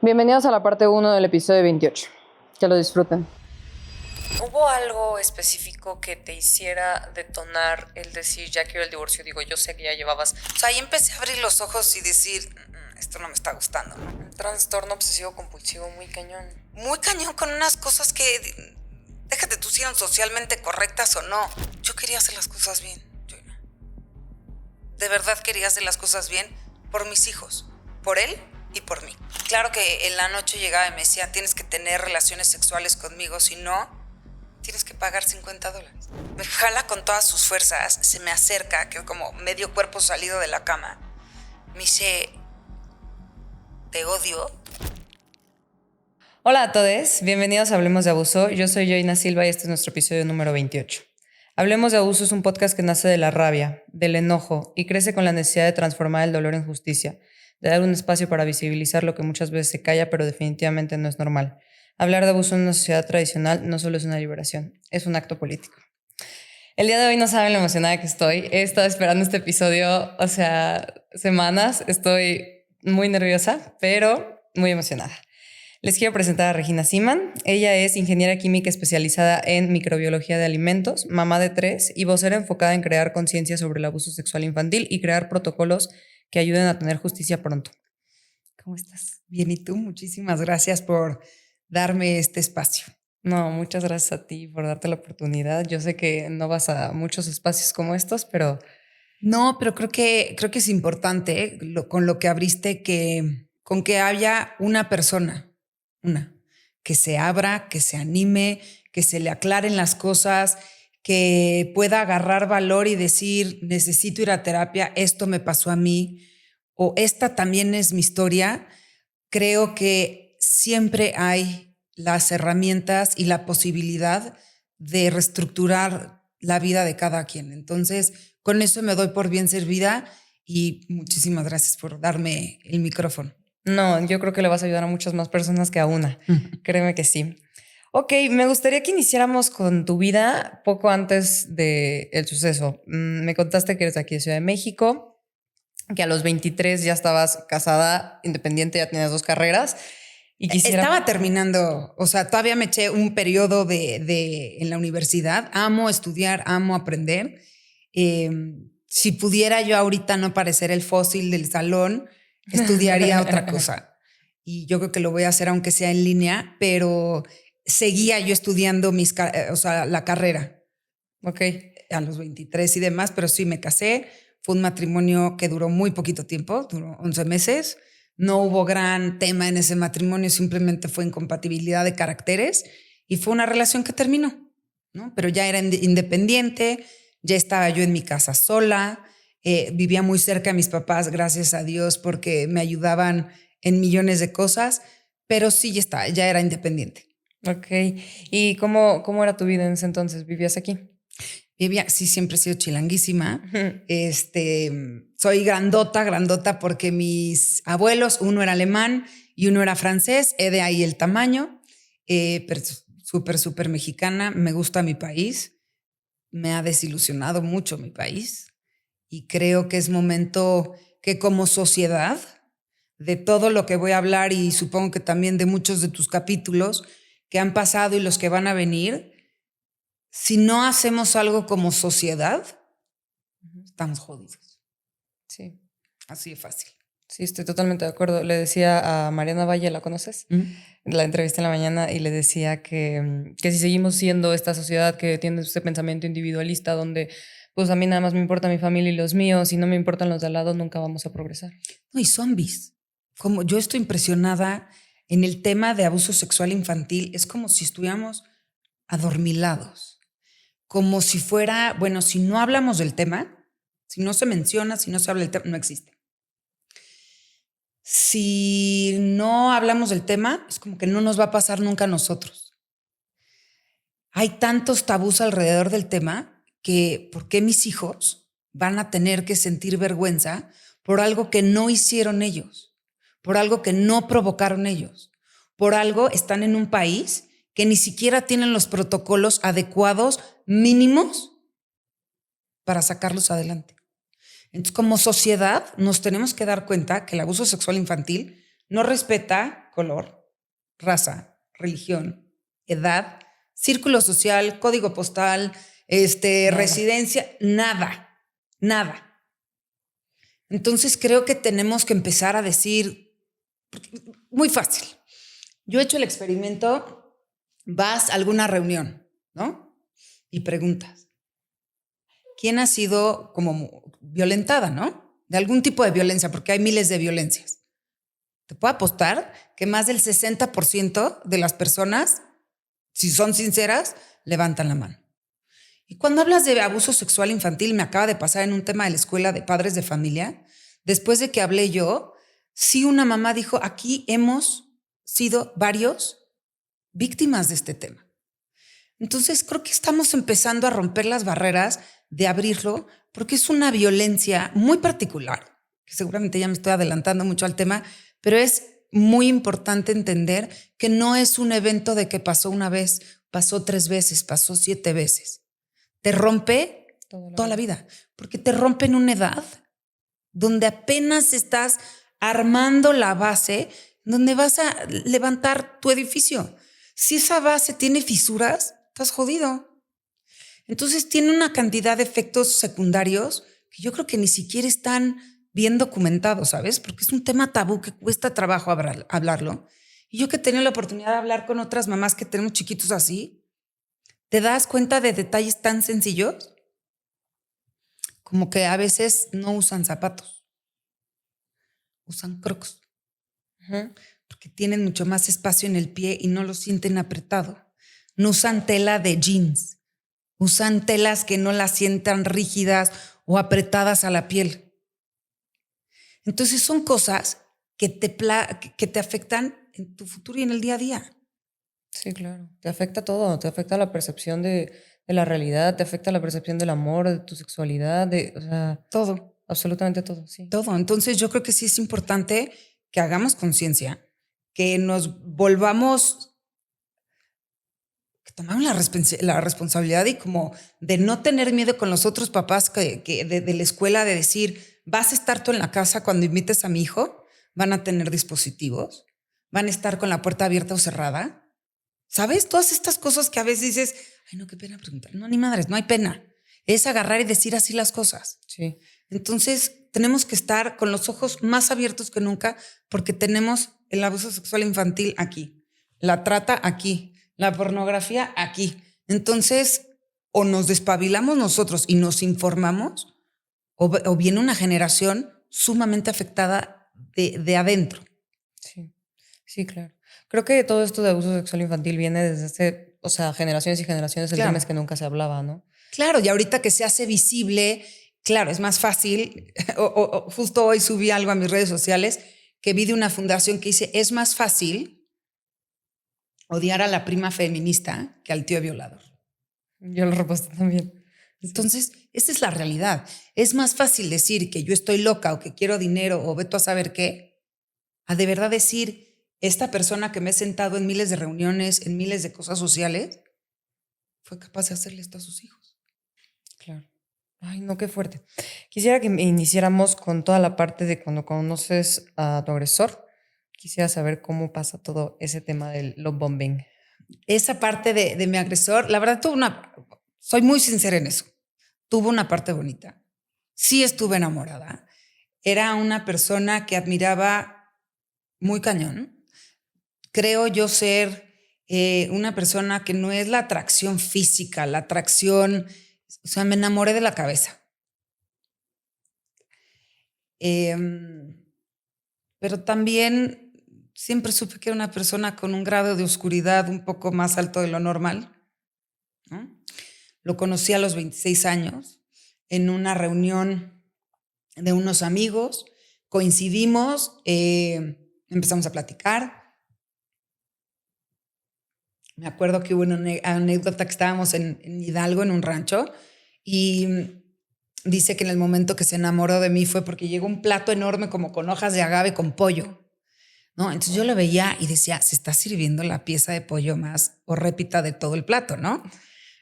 Bienvenidos a la parte 1 del episodio 28. Que lo disfruten. ¿Hubo algo específico que te hiciera detonar el decir, ya quiero el divorcio? Digo, yo sé que ya llevabas... O sea, ahí empecé a abrir los ojos y decir, esto no me está gustando. Un trastorno obsesivo compulsivo muy cañón. Muy cañón con unas cosas que, déjate tú si eran socialmente correctas o no. Yo quería hacer las cosas bien. Yo no. De verdad quería hacer las cosas bien por mis hijos, por él y por mí. Claro que en la noche llegaba y me decía, tienes que tener relaciones sexuales conmigo, si no, tienes que pagar $50. Me jala con todas sus fuerzas, se me acerca, que como medio cuerpo salido de la cama. Me dice, te odio. Hola a todos, bienvenidos a Hablemos de Abuso. Yo soy Joina Silva y este es nuestro episodio número 28. Hablemos de Abuso es un podcast que nace de la rabia, del enojo y crece con la necesidad de transformar el dolor en justicia, de dar un espacio para visibilizar lo que muchas veces se calla pero definitivamente no es normal. Hablar de abuso en una sociedad tradicional no solo es una liberación, es un acto político. El día de hoy no saben lo emocionada que estoy. He estado esperando este episodio, semanas. Estoy muy nerviosa, pero muy emocionada. Les quiero presentar a Regina Siman. Ella es ingeniera química especializada en microbiología de alimentos, mamá de 3 y vocera enfocada en crear conciencia sobre el abuso sexual infantil y crear protocolos que ayuden a tener justicia pronto. ¿Cómo estás? Bien, ¿y tú? Muchísimas gracias por darme este espacio. No, muchas gracias a ti por darte la oportunidad. Yo sé que no vas a muchos espacios como estos, pero... No, pero creo que es importante con lo que abriste, con que haya una persona, que se abra, que se anime, que se le aclaren las cosas, que pueda agarrar valor y decir, necesito ir a terapia, esto me pasó a mí, o esta también es mi historia. Creo que siempre hay las herramientas y la posibilidad de reestructurar la vida de cada quien. Entonces, con eso me doy por bien servida y muchísimas gracias por darme el micrófono. No, yo creo que le vas a ayudar a muchas más personas que a una. Créeme que sí. Ok, me gustaría que iniciáramos con tu vida poco antes del suceso. Me contaste que eres de aquí de Ciudad de México, que a los 23 ya estabas casada, independiente, ya tenías 2 carreras. Y Estaba terminando, o sea, todavía me eché un periodo en la universidad. Amo estudiar, amo aprender. Si pudiera yo ahorita no parecer el fósil del salón, estudiaría otra cosa. Y yo creo que lo voy a hacer aunque sea en línea, pero seguía yo estudiando la carrera. Ok. A los 23 y demás, pero sí me casé. Fue un matrimonio que duró muy poquito tiempo, duró 11 meses. No hubo gran tema en ese matrimonio, simplemente fue incompatibilidad de caracteres y fue una relación que terminó, ¿no? Pero ya era independiente, ya estaba yo en mi casa sola, vivía muy cerca de mis papás, gracias a Dios, porque me ayudaban en millones de cosas, pero sí ya era independiente. Ok. ¿Y cómo era tu vida en ese entonces? ¿Vivías aquí? Sí, siempre he sido chilanguísima. Soy grandota, porque mis abuelos, uno era alemán y uno era francés, de ahí el tamaño, pero súper mexicana. Me gusta mi país, me ha desilusionado mucho mi país y creo que es momento que como sociedad, de todo lo que voy a hablar y supongo que también de muchos de tus capítulos que han pasado y los que van a venir, si no hacemos algo como sociedad, estamos jodidos. Sí. Así de fácil. Sí, estoy totalmente de acuerdo. Le decía a Mariana Valle, ¿la conoces? La entrevisté en la mañana y le decía que si seguimos siendo esta sociedad que tiene este pensamiento individualista donde pues a mí nada más me importa mi familia y los míos y no me importan los de al lado, nunca vamos a progresar. No, y zombies. Como yo estoy impresionada en el tema de abuso sexual infantil, es como si estuviéramos adormilados. Como si fuera, bueno, si no hablamos del tema, si no se menciona, si no se habla del tema, no existe. Si no hablamos del tema, es como que no nos va a pasar nunca a nosotros. Hay tantos tabús alrededor del tema que ¿por qué mis hijos van a tener que sentir vergüenza por algo que no hicieron ellos? Por algo que no provocaron ellos. Por algo están en un país que ni siquiera tienen los protocolos adecuados mínimos para sacarlos adelante. Entonces, como sociedad, nos tenemos que dar cuenta que el abuso sexual infantil no respeta color, raza, religión, edad, círculo social, código postal, residencia, nada. Entonces creo que tenemos que empezar a decir, muy fácil. Yo he hecho el experimento, vas a alguna reunión, ¿no? Y preguntas, ¿quién ha sido como violentada, ¿no? De algún tipo de violencia, porque hay miles de violencias. Te puedo apostar que más del 60% de las personas, si son sinceras, levantan la mano. Y cuando hablas de abuso sexual infantil, me acaba de pasar en un tema de la escuela de padres de familia, después de que hablé yo, sí una mamá dijo, aquí hemos sido varios víctimas de este tema. Entonces creo que estamos empezando a romper las barreras de abrirlo, porque es una violencia muy particular, que seguramente ya me estoy adelantando mucho al tema, pero es muy importante entender que no es un evento de que pasó una vez, pasó 3 veces, pasó 7 veces. Te rompe toda la vida, porque te rompe en una edad donde apenas estás armando la base, donde vas a levantar tu edificio. Si esa base tiene fisuras, estás jodido. Entonces tiene una cantidad de efectos secundarios que yo creo que ni siquiera están bien documentados, ¿sabes? Porque es un tema tabú que cuesta trabajo hablarlo. Y yo que he tenido la oportunidad de hablar con otras mamás que tenemos chiquitos así, te das cuenta de detalles tan sencillos como que a veces no usan zapatos, usan Crocs, porque tienen mucho más espacio en el pie y no lo sienten apretado. No usan tela de jeans, usan telas que no las sientan rígidas o apretadas a la piel. Entonces son cosas que te afectan en tu futuro y en el día a día. Sí, claro. Te afecta todo, te afecta la percepción de la realidad, te afecta la percepción del amor, de tu sexualidad, o sea, Todo. absolutamente todo, sí. Todo. Entonces yo creo que sí es importante que hagamos conciencia, que nos volvamos, que tomamos la responsabilidad y como de no tener miedo con los otros papás de la escuela, de decir, vas a estar tú en la casa cuando invites a mi hijo, van a tener dispositivos, van a estar con la puerta abierta o cerrada. ¿Sabes? Todas estas cosas que a veces dices, ay, no, qué pena preguntar. No, ni madres, no hay pena. Es agarrar y decir así las cosas. Sí. Entonces, tenemos que estar con los ojos más abiertos que nunca porque tenemos el abuso sexual infantil aquí, la trata aquí, la pornografía aquí. Entonces, o nos despabilamos nosotros y nos informamos o viene una generación sumamente afectada de adentro. Sí, sí, claro. Creo que todo esto de abuso sexual infantil viene desde hace, o sea, generaciones y generaciones. El Claro. tema es que nunca se hablaba, ¿no? Claro, y ahorita que se hace visible, claro, es más fácil. Justo hoy subí algo a mis redes sociales que vi de una fundación que dice, es más fácil odiar a la prima feminista que al tío violador. Yo lo reposté también. Entonces, esa es la realidad. Es más fácil decir que yo estoy loca o que quiero dinero o veto a saber qué, a de verdad decir, esta persona que me he sentado en miles de reuniones, en miles de cosas sociales, fue capaz de hacerle esto a sus hijos. Claro. Ay, no, qué fuerte. Quisiera que iniciáramos con toda la parte de cuando conoces a tu agresor. Quisiera saber cómo pasa todo ese tema del love bombing. Esa parte de mi agresor, la verdad, soy muy sincera en eso. Tuvo una parte bonita. Sí estuve enamorada. Era una persona que admiraba muy cañón. Creo yo ser una persona que no es la atracción física, la atracción, o sea, me enamoré de la cabeza. Pero también siempre supe que era una persona con un grado de oscuridad un poco más alto de lo normal, ¿no? Lo conocí a los 26 años en una reunión de unos amigos, coincidimos, empezamos a platicar. Me acuerdo que hubo una anécdota que estábamos en Hidalgo, en un rancho, y dice que en el momento que se enamoró de mí fue porque llegó un plato enorme como con hojas de agave con pollo, ¿no? Entonces yo lo veía y decía, se está sirviendo la pieza de pollo más horrépita de todo el plato, ¿no?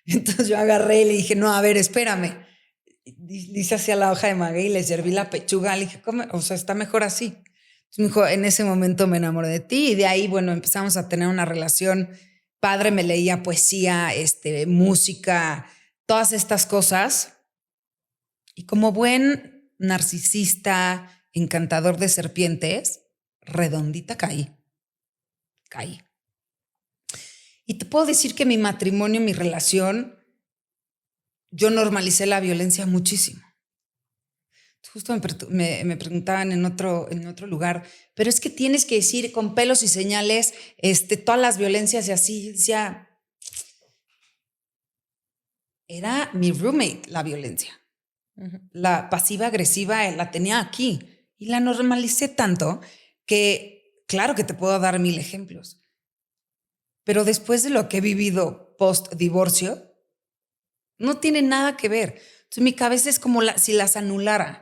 Entonces yo agarré y le dije, no, a ver, espérame. Dice hacia la hoja de maguey y le serví la pechuga. Le dije, ¿cómo? O sea, está mejor así. Entonces me dijo, en ese momento me enamoré de ti y de ahí, bueno, empezamos a tener una relación padre, me leía poesía, música, todas estas cosas. Y como buen narcisista, encantador de serpientes, redondita caí. Y te puedo decir que mi matrimonio, mi relación, yo normalicé la violencia muchísimo. Justo me preguntaban en otro lugar, pero es que tienes que decir con pelos y señales todas las violencias y así. Decía, era mi roommate la violencia. La pasiva agresiva la tenía aquí y la normalicé tanto que claro que te puedo dar 1000 ejemplos. Pero después de lo que he vivido post divorcio, no tiene nada que ver. Entonces mi cabeza es como si las anulara.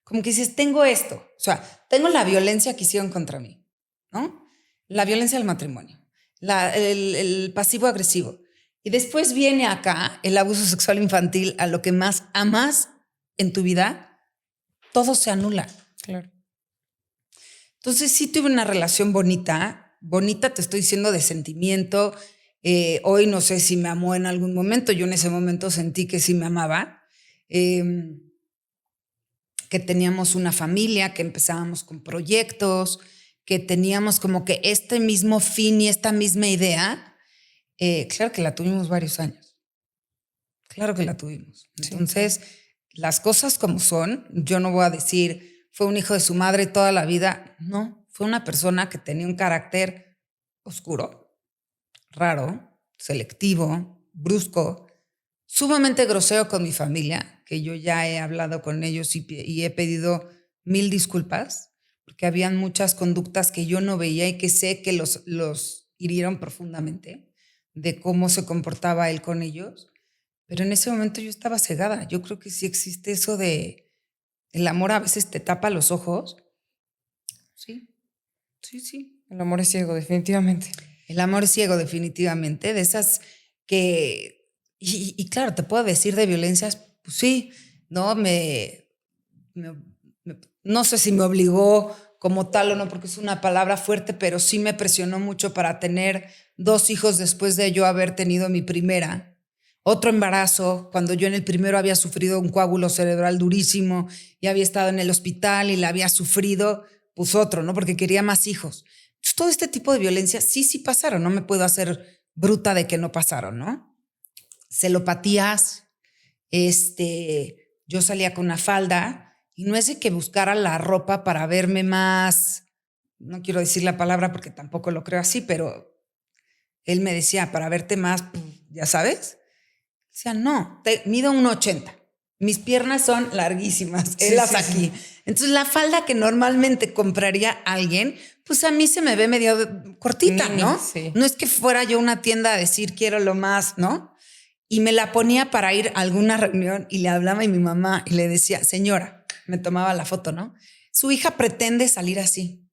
Como que dices, tengo esto. O sea, tengo la violencia que hicieron contra mí, ¿no? La violencia del matrimonio, el pasivo agresivo. Y después viene acá el abuso sexual infantil, a lo que más amas en tu vida, todo se anula. Claro. Entonces sí tuve una relación bonita te estoy diciendo de sentimiento. Hoy no sé si me amó en algún momento, yo en ese momento sentí que sí me amaba. Que teníamos una familia, que empezábamos con proyectos, que teníamos como que este mismo fin y esta misma idea. Claro que la tuvimos varios años. Claro que la tuvimos. Entonces, las cosas como son, yo no voy a decir, fue un hijo de su madre toda la vida. No, fue una persona que tenía un carácter oscuro, raro, selectivo, brusco, sumamente grosero con mi familia, que yo ya he hablado con ellos y he pedido 1000 disculpas, porque habían muchas conductas que yo no veía y que sé que los hirieron profundamente de cómo se comportaba él con ellos. Pero en ese momento yo estaba cegada. Yo creo que sí existe eso de el amor a veces te tapa los ojos. Sí. El amor es ciego, definitivamente. El amor es ciego, definitivamente. De esas que... Y claro, te puedo decir de violencias, pues sí, ¿no? No sé si me obligó como tal o no, porque es una palabra fuerte, pero sí me presionó mucho para tener 2 hijos después de yo haber tenido mi primera. Otro embarazo, cuando yo en el primero había sufrido un coágulo cerebral durísimo y había estado en el hospital y la había sufrido, pues otro, ¿no? Porque quería más hijos. Entonces, todo este tipo de violencia sí pasaron. No me puedo hacer bruta de que no pasaron, ¿no? Celopatías, yo salía con una falda y no es de que buscara la ropa para verme más, no quiero decir la palabra porque tampoco lo creo así, pero él me decía, para verte más, ya sabes. Decía, no, mido 1.80. Mis piernas son larguísimas, las aquí. Entonces la falda que normalmente compraría alguien, pues a mí se me ve medio cortita, ¿no? Sí. No es que fuera yo a una tienda a decir quiero lo más, ¿no? Y me la ponía para ir a alguna reunión y le hablaba a mi mamá y le decía, señora, me tomaba la foto, ¿no? Su hija pretende salir así.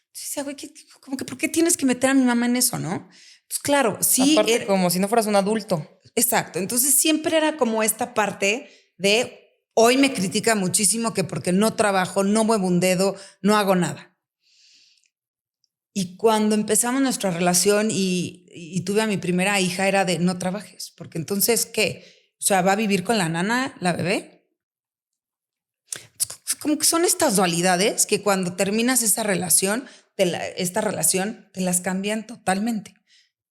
Entonces, güey, como que ¿por qué tienes que meter a mi mamá en eso, no? Pues claro, sí. Aparte, como si no fueras un adulto. Exacto. Entonces siempre era como esta parte de hoy me critica muchísimo que porque no trabajo, no muevo un dedo, no hago nada. Y cuando empezamos nuestra relación y tuve a mi primera hija era de no trabajes, porque entonces, ¿qué? O sea, ¿va a vivir con la nana, la bebé? Como que son estas dualidades que cuando terminas esa relación, esta relación, te las cambian totalmente.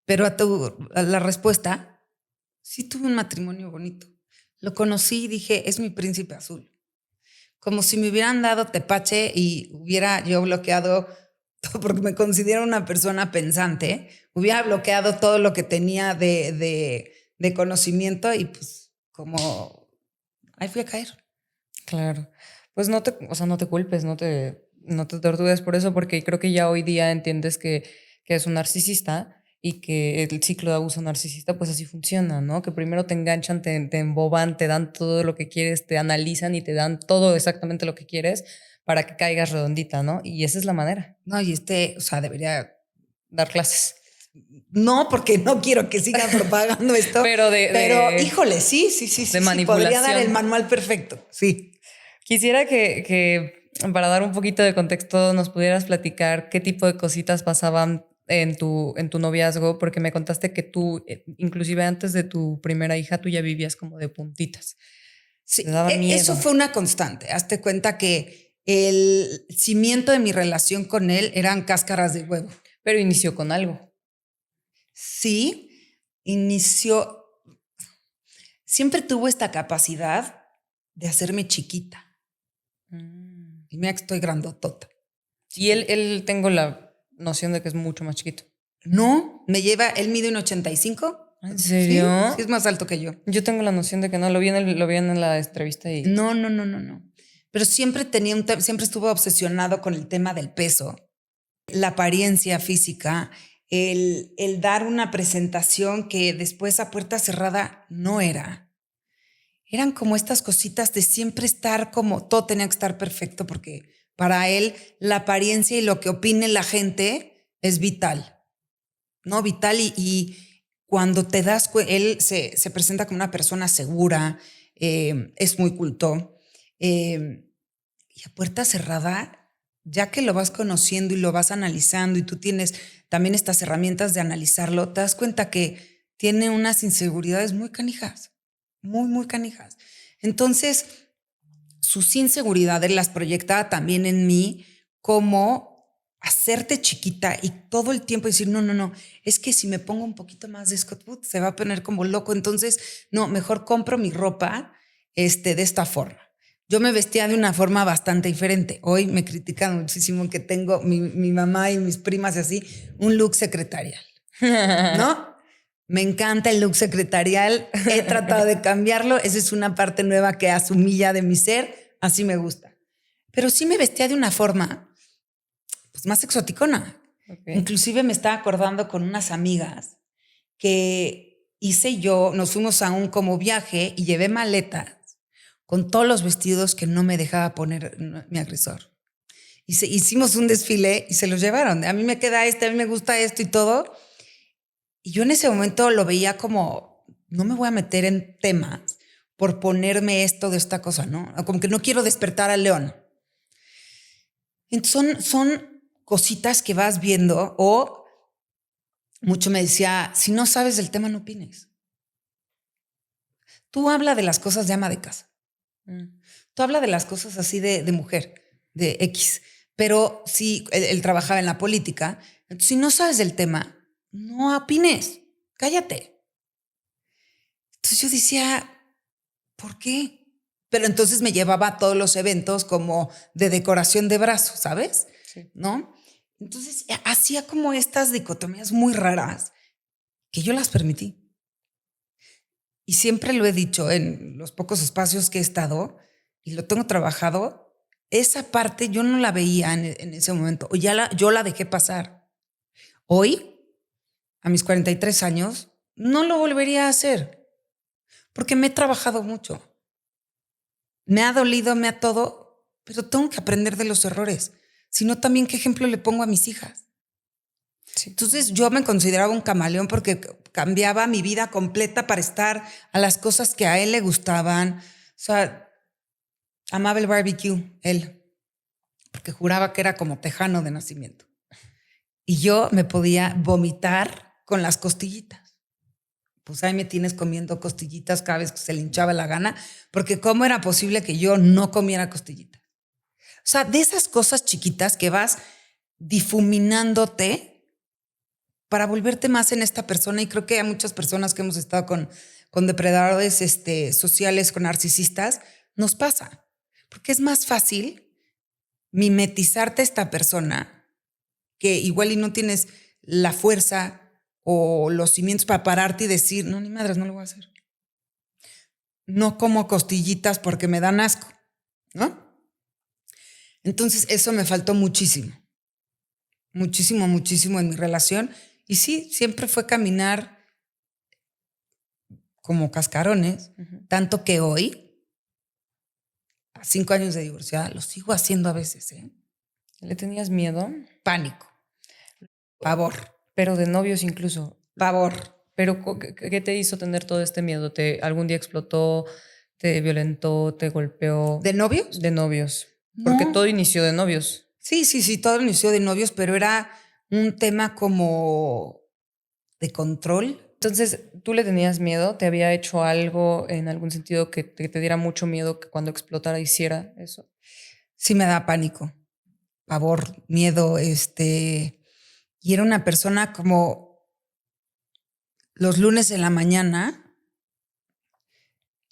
Pero a la respuesta, sí tuve un matrimonio bonito. Lo conocí y dije, es mi príncipe azul. Como si me hubieran dado tepache y hubiera yo bloqueado, porque me considero una persona pensante, hubiera bloqueado todo lo que tenía de conocimiento y pues como ahí fui a caer. Claro. Pues no te culpes, no te tortures por eso, porque creo que ya hoy día entiendes que es un narcisista y que el ciclo de abuso narcisista pues así funciona, ¿no? Que primero te enganchan, te emboban, te dan todo lo que quieres, te analizan y te dan todo exactamente lo que quieres para que caigas redondita, ¿no? Y esa es la manera. No, y o sea, debería dar clases. No, porque no quiero que sigan propagando esto. pero híjole, sí. De manipulación. Podría dar el manual perfecto, sí. Quisiera que para dar un poquito de contexto, nos pudieras platicar qué tipo de cositas pasaban en tu noviazgo, porque me contaste que tú, inclusive antes de tu primera hija, tú ya vivías como de puntitas. Sí, Te daba miedo. eso fue una constante. Hazte cuenta que el cimiento de mi relación con él eran cáscaras de huevo. Pero inició con algo. Sí, inició. Siempre tuvo esta capacidad de hacerme chiquita. Y mira que estoy grandotota. Y él tengo la noción de que es mucho más chiquito. No, él mide 1,85. ¿En serio? Sí, es más alto que yo. Yo tengo la noción de que no, lo vi en la entrevista y... No. Pero siempre siempre estuvo obsesionado con el tema del peso, la apariencia física, el dar una presentación que después a puerta cerrada no era. Eran como estas cositas de siempre estar como, todo tenía que estar perfecto porque para él la apariencia y lo que opine la gente es vital, ¿no? Vital y cuando te das cuenta, él se presenta como una persona segura, es muy culto, y a puerta cerrada, ya que lo vas conociendo y lo vas analizando y tú tienes también estas herramientas de analizarlo, te das cuenta que tiene unas inseguridades muy canijas, muy canijas. Entonces, sus inseguridades las proyectaba también en mí como hacerte chiquita y todo el tiempo decir, no, es que si me pongo un poquito más de Scott Wood se va a poner como loco, entonces no, mejor compro mi ropa de esta forma. Yo me vestía de una forma bastante diferente. Hoy me critican muchísimo que tengo mi mamá y mis primas y así, un look secretarial, ¿no? Me encanta el look secretarial, he tratado de cambiarlo, esa es una parte nueva que asumí ya de mi ser, así me gusta. Pero sí me vestía de una forma pues más exoticona. Okay. Inclusive me estaba acordando con unas amigas que hice yo, nos fuimos a un como viaje y llevé maletas con todos los vestidos que no me dejaba poner mi agresor. Hicimos un desfile y se los llevaron. A mí me queda a mí me gusta esto y todo. Y yo en ese momento lo veía como, no me voy a meter en temas por ponerme esto de esta cosa, ¿no? Como que no quiero despertar al león. Entonces son cositas que vas viendo o mucho me decía, si no sabes del tema, no opines. Tú habla de las cosas de ama de casa. Tú habla de las cosas así de mujer, de X. Pero si él trabajaba en la política, entonces, si no sabes del tema, no opines, cállate. Entonces yo decía, ¿por qué? Pero entonces me llevaba a todos los eventos como de decoración de brazos, ¿sabes? Sí. ¿No? Entonces hacía como estas dicotomías muy raras que yo las permití. Y siempre lo he dicho en los pocos espacios que he estado y lo tengo trabajado, esa parte yo no la veía en ese momento, o yo la dejé pasar. Hoy, a mis 43 años, no lo volvería a hacer porque me he trabajado mucho. Me ha dolido, me ha todo, pero tengo que aprender de los errores. Si no, también qué ejemplo le pongo a mis hijas. Sí. Entonces yo me consideraba un camaleón porque cambiaba mi vida completa para estar a las cosas que a él le gustaban. O sea, amaba el barbecue, él, porque juraba que era como tejano de nacimiento. Y yo me podía vomitar con las costillitas. Pues ahí me tienes comiendo costillitas cada vez que se le hinchaba la gana, porque ¿cómo era posible que yo no comiera costillitas? O sea, de esas cosas chiquitas que vas difuminándote para volverte más en esta persona, y creo que hay muchas personas que hemos estado con depredadores sociales, con narcisistas, nos pasa, porque es más fácil mimetizarte a esta persona que igual y no tienes la fuerza o los cimientos para pararte y decir, no, ni madres, no lo voy a hacer. No como costillitas porque me dan asco, ¿no? Entonces eso me faltó muchísimo en mi relación. Y sí, siempre fue caminar como cascarones, tanto que hoy, a 5 años de divorciada, lo sigo haciendo a veces. ¿Le tenías miedo? Pánico, pavor. Pero de novios incluso. Pavor. ¿Pero qué te hizo tener todo este miedo? ¿Algún día explotó, te violentó, te golpeó? ¿De novios? De novios. Porque No. todo inició de novios. Sí, todo inició de novios, pero era un tema como de control. Entonces, ¿tú le tenías miedo? ¿Te había hecho algo en algún sentido que te diera mucho miedo que cuando explotara hiciera eso? Sí me da pánico, pavor, miedo, y era una persona como los lunes en la mañana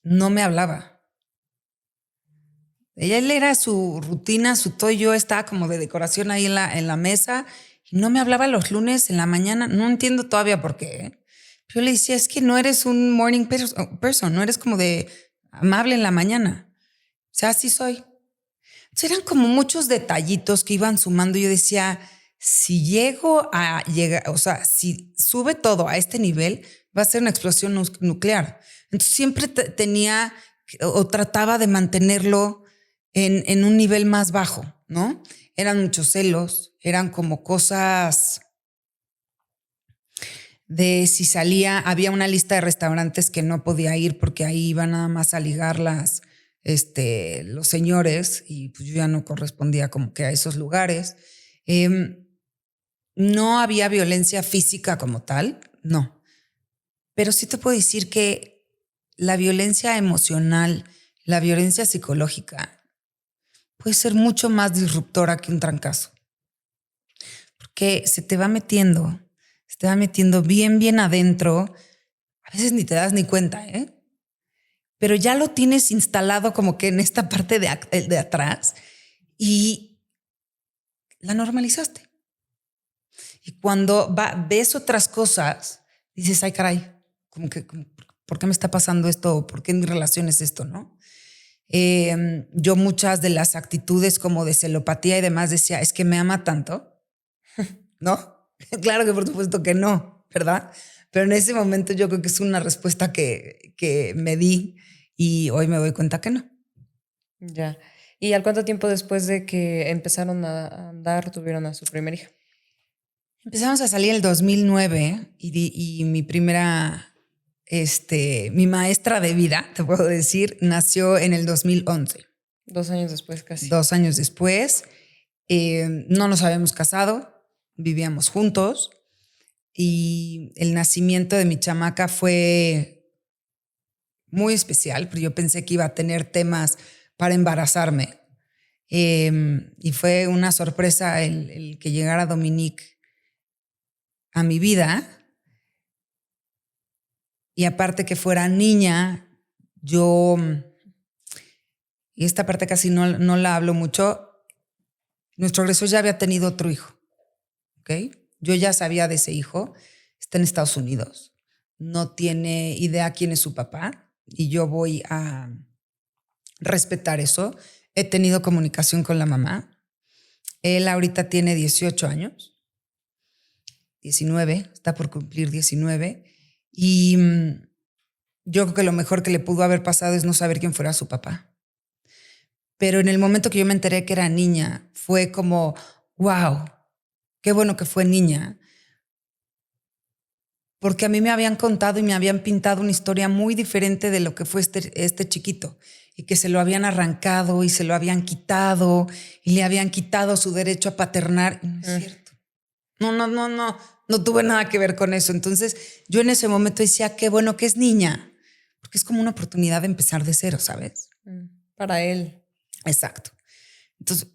no me hablaba. Él era su rutina, su todo, y yo estaba como de decoración ahí en la mesa y no me hablaba los lunes en la mañana. No entiendo todavía por qué. Yo le decía, es que no eres un morning person, no eres como de amable en la mañana. O sea, así soy. Entonces eran como muchos detallitos que iban sumando. Yo decía, si llego a llegar, o sea, si sube todo a este nivel, va a ser una explosión nuclear. Entonces siempre tenía o trataba de mantenerlo en un nivel más bajo, ¿no? Eran muchos celos, eran como cosas de si salía, había una lista de restaurantes que no podía ir porque ahí iban nada más a ligar los señores y pues yo ya no correspondía como que a esos lugares. No había violencia física como tal, no. Pero sí te puedo decir que la violencia emocional, la violencia psicológica puede ser mucho más disruptora que un trancazo. Porque se te va metiendo bien adentro. A veces ni te das ni cuenta, ¿eh? Pero ya lo tienes instalado como que en esta parte de atrás y la normalizaste. Y cuando ves otras cosas, dices, ay, caray, ¿por qué me está pasando esto? ¿Por qué en mi relación es esto, no? Yo muchas de las actitudes como de celopatía y demás decía, es que me ama tanto, ¿no? Claro que por supuesto que no, ¿verdad? Pero en ese momento yo creo que es una respuesta que me di y hoy me doy cuenta que no. Ya. ¿Y al cuánto tiempo después de que empezaron a andar tuvieron a su primera hija? Empezamos a salir en el 2009 y mi primera, mi maestra de vida, te puedo decir, nació en el 2011. 2 años después casi. 2 años después. No nos habíamos casado, vivíamos juntos y el nacimiento de mi chamaca fue muy especial, porque yo pensé que iba a tener temas para embarazarme. Y fue una sorpresa el que llegara Dominique a mi vida. Y aparte que fuera niña, y esta parte casi no la hablo mucho, nuestro agresor ya había tenido otro hijo, ¿ok? Yo ya sabía de ese hijo, está en Estados Unidos, no tiene idea quién es su papá y yo voy a respetar eso. He tenido comunicación con la mamá. Él ahorita tiene 18 años, 19, está por cumplir 19 y yo creo que lo mejor que le pudo haber pasado es no saber quién fuera su papá. Pero en el momento que yo me enteré que era niña, fue como, wow, qué bueno que fue niña. Porque a mí me habían contado y me habían pintado una historia muy diferente de lo que fue este chiquito. Y que se lo habían arrancado y se lo habían quitado y le habían quitado su derecho a paternar. Y no es cierto. No tuve nada que ver con eso. Entonces yo en ese momento decía, qué bueno que es niña. Porque es como una oportunidad de empezar de cero, ¿sabes? Para él. Exacto. Entonces,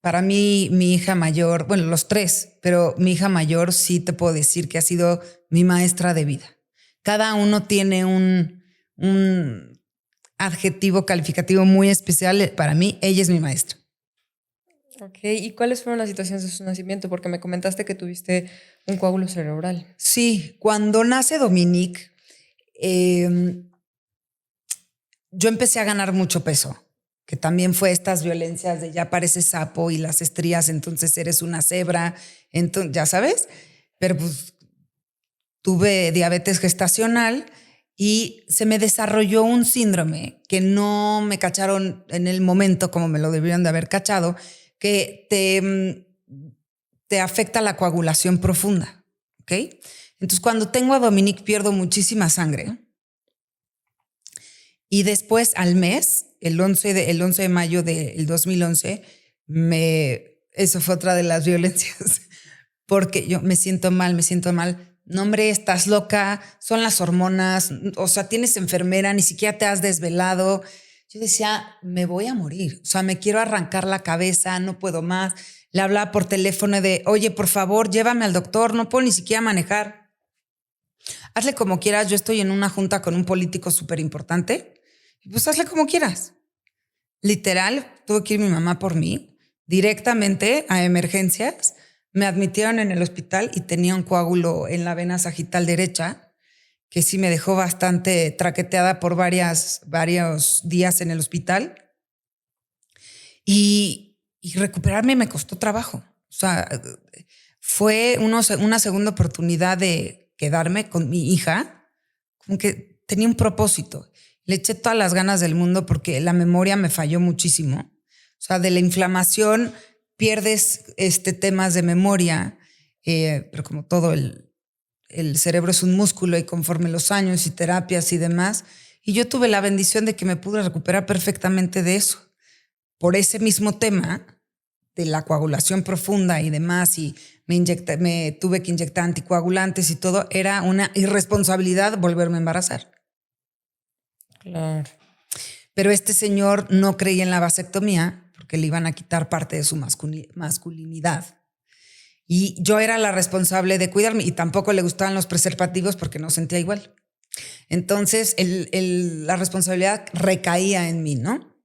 para mí, mi hija mayor, bueno, los tres, pero mi hija mayor sí te puedo decir que ha sido mi maestra de vida. Cada uno tiene un adjetivo calificativo muy especial. Para mí, ella es mi maestra. Ok, ¿y cuáles fueron las situaciones de su nacimiento? Porque me comentaste que tuviste un coágulo cerebral. Sí, cuando nace Dominique, yo empecé a ganar mucho peso, que también fue estas violencias de ya pareces sapo y las estrías, entonces eres una cebra, entonces, ya sabes, pero pues tuve diabetes gestacional y se me desarrolló un síndrome que no me cacharon en el momento como me lo debieron de haber cachado, que te afecta la coagulación profunda, ¿ok? Entonces cuando tengo a Dominique pierdo muchísima sangre y después al mes el 11 de mayo del 2011, eso fue otra de las violencias, porque yo me siento mal. No, hombre, estás loca, son las hormonas, o sea, tienes enfermera, ni siquiera te has desvelado. Yo decía, me voy a morir, o sea, me quiero arrancar la cabeza, no puedo más. Le hablaba por teléfono de, oye, por favor, llévame al doctor, no puedo ni siquiera manejar. Hazle como quieras, yo estoy en una junta con un político súper importante, pues hazle como quieras. Literal, tuvo que ir mi mamá por mí, directamente a emergencias. Me admitieron en el hospital y tenía un coágulo en la vena sagital derecha, que sí me dejó bastante traqueteada por varios días en el hospital. Y recuperarme me costó trabajo. O sea, fue una segunda oportunidad de quedarme con mi hija, como que tenía un propósito. Le eché todas las ganas del mundo porque la memoria me falló muchísimo. O sea, de la inflamación pierdes temas de memoria, pero como todo el cerebro es un músculo y conforme los años y terapias y demás, y yo tuve la bendición de que me pude recuperar perfectamente de eso. Por ese mismo tema de la coagulación profunda y demás, y me tuve que inyectar anticoagulantes y todo, era una irresponsabilidad volverme a embarazar. Claro. Pero este señor no creía en la vasectomía porque le iban a quitar parte de su masculinidad. Y yo era la responsable de cuidarme y tampoco le gustaban los preservativos porque no sentía igual. Entonces la responsabilidad recaía en mí, ¿no?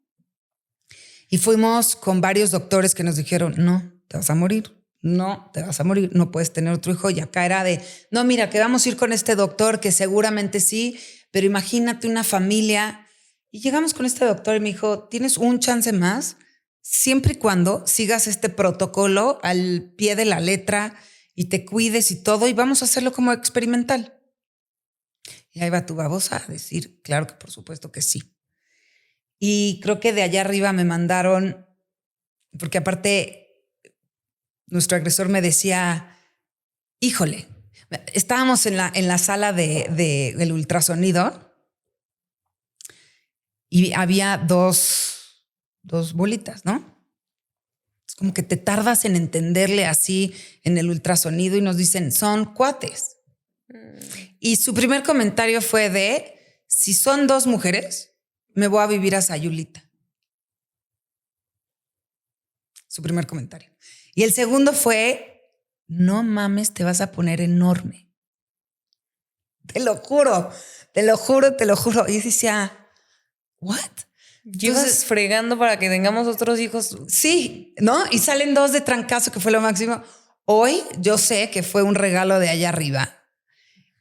Y fuimos con varios doctores que nos dijeron, no, te vas a morir, no puedes tener otro hijo. Y acá era de, no, mira, que vamos a ir con este doctor que seguramente sí, pero imagínate una familia. Y llegamos con este doctor y me dijo, tienes un chance más, siempre y cuando sigas este protocolo al pie de la letra y te cuides y todo, y vamos a hacerlo como experimental. Y ahí va tu babosa a decir, claro que por supuesto que sí. Y creo que de allá arriba me mandaron, porque aparte nuestro agresor me decía, híjole, estábamos en la sala del ultrasonido y había dos bolitas, ¿no? Es como que te tardas en entenderle así en el ultrasonido y nos dicen, son cuates. Y su primer comentario fue de, si son dos mujeres, me voy a vivir a Sayulita. Su primer comentario. Y el segundo fue, no mames, te vas a poner enorme. Te lo juro. Y yo decía, ¿what? Entonces, fregando para que tengamos otros hijos. Sí, ¿no? Y salen dos de trancazo, que fue lo máximo. Hoy yo sé que fue un regalo de allá arriba,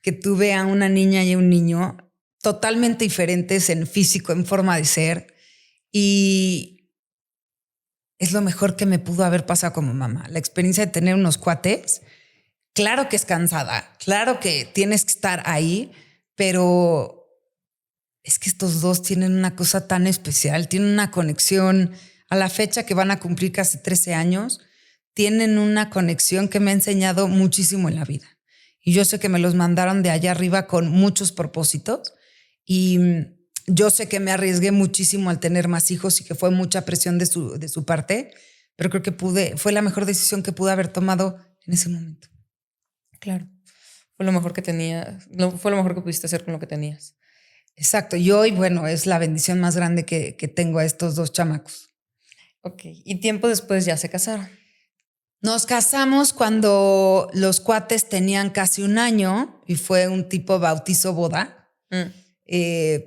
que tuve a una niña y un niño totalmente diferentes en físico, en forma de ser. Y es lo mejor que me pudo haber pasado como mamá. La experiencia de tener unos cuates, claro que es cansada, claro que tienes que estar ahí, pero es que estos dos tienen una cosa tan especial, tienen una conexión a la fecha que van a cumplir casi 13 años, tienen una conexión que me ha enseñado muchísimo en la vida. Y yo sé que me los mandaron de allá arriba con muchos propósitos y yo sé que me arriesgué muchísimo al tener más hijos y que fue mucha presión de su parte, pero creo que fue la mejor decisión que pude haber tomado en ese momento. Claro. Fue lo mejor que tenías, fue lo mejor que pudiste hacer con lo que tenías. Exacto. Y hoy, bueno, es la bendición más grande que tengo a estos dos chamacos. Ok. Y tiempo después ya se casaron. Nos casamos cuando los cuates tenían casi un año y fue un tipo bautizo-boda.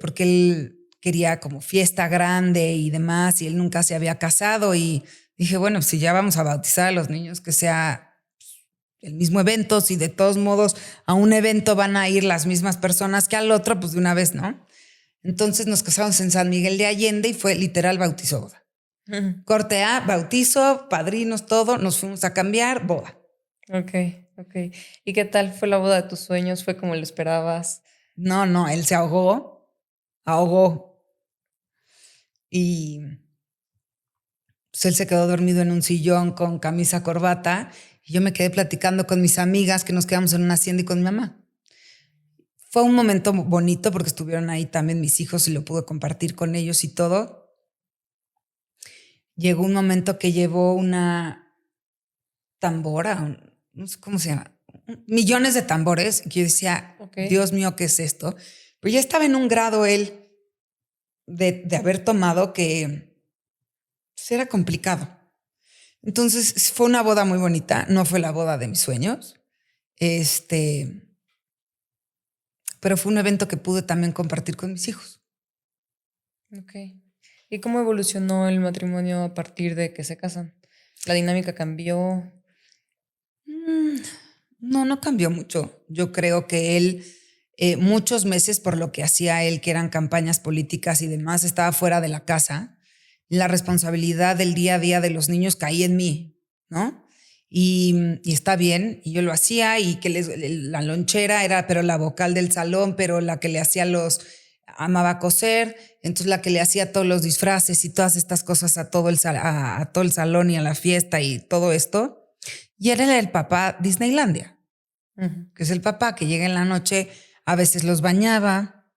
Porque él quería como fiesta grande y demás y él nunca se había casado y dije, bueno, si ya vamos a bautizar a los niños, que sea el mismo evento, si de todos modos a un evento van a ir las mismas personas que al otro, pues de una vez, ¿no? Entonces nos casamos en San Miguel de Allende y fue literal bautizo-boda. Corte A, bautizo, padrinos, todo, nos fuimos a cambiar, boda. Ok. ¿Y qué tal fue la boda de tus sueños? ¿Fue como lo esperabas? No, él se ahogó. Y pues él se quedó dormido en un sillón con camisa, corbata, y yo me quedé platicando con mis amigas que nos quedamos en una hacienda y con mi mamá. Fue un momento bonito porque estuvieron ahí también mis hijos y lo pude compartir con ellos y todo. llegó un momento que llevó una tambora, no sé cómo se llama, millones de tambores, que yo decía, Ok. Dios mío, ¿qué es esto? Pero ya estaba en un grado él de haber tomado que pues, era complicado. Entonces fue una boda muy bonita, no fue la boda de mis sueños, pero fue un evento que pude también compartir con mis hijos. Ok. ¿Y cómo evolucionó el matrimonio a partir de que se casan? ¿La dinámica cambió? No, no cambió mucho. Yo creo que él, muchos meses por lo que hacía él, que eran campañas políticas y demás, estaba fuera de la casa. La responsabilidad del día a día de los niños caía en mí, ¿no? Y está bien, y yo lo hacía, y que la lonchera era, pero la vocal del salón, pero la que le hacía amaba coser, entonces la que le hacía todos los disfraces y todas estas cosas a todo a todo el salón y a la fiesta y todo esto. Y era el papá Disneylandia, que es el papá que llega en la noche, a veces los bañaba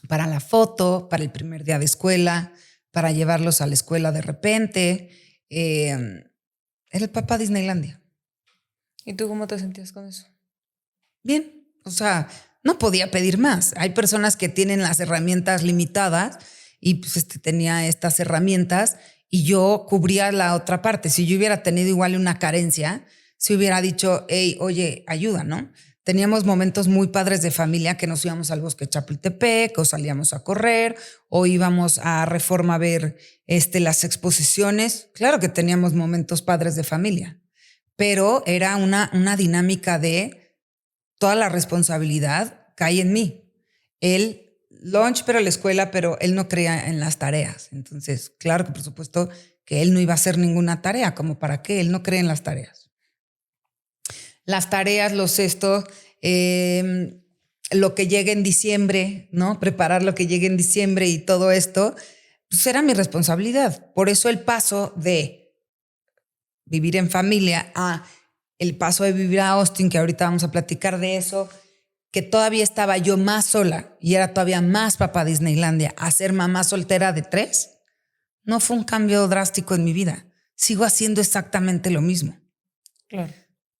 para la foto, para el primer día de escuela, para llevarlos a la escuela de repente. Era el papá Disneylandia. ¿Y tú cómo te sentías con eso? Bien, o sea, no podía pedir más. Hay personas que tienen las herramientas limitadas y pues tenía estas herramientas y yo cubría la otra parte. Si yo hubiera tenido igual una carencia, si hubiera dicho, hey, oye, ayuda, ¿no? Teníamos momentos muy padres de familia que nos íbamos al bosque de Chapultepec o salíamos a correr o íbamos a Reforma a ver las exposiciones. Claro que teníamos momentos padres de familia, pero era una dinámica de toda la responsabilidad cae en mí. Él, lunch, pero la escuela, pero él no creía en las tareas. Entonces, claro que por supuesto que él no iba a hacer ninguna tarea, como para qué, él no cree en las tareas. Las tareas, lo que llegue en diciembre, ¿no? Preparar lo que llegue en diciembre y todo esto, pues era mi responsabilidad. Por eso el paso de vivir en familia a el paso de vivir a Austin, que ahorita vamos a platicar de eso, que todavía estaba yo más sola y era todavía más papá Disneylandia, a ser mamá soltera de 3, no fue un cambio drástico en mi vida. Sigo haciendo exactamente lo mismo. Claro.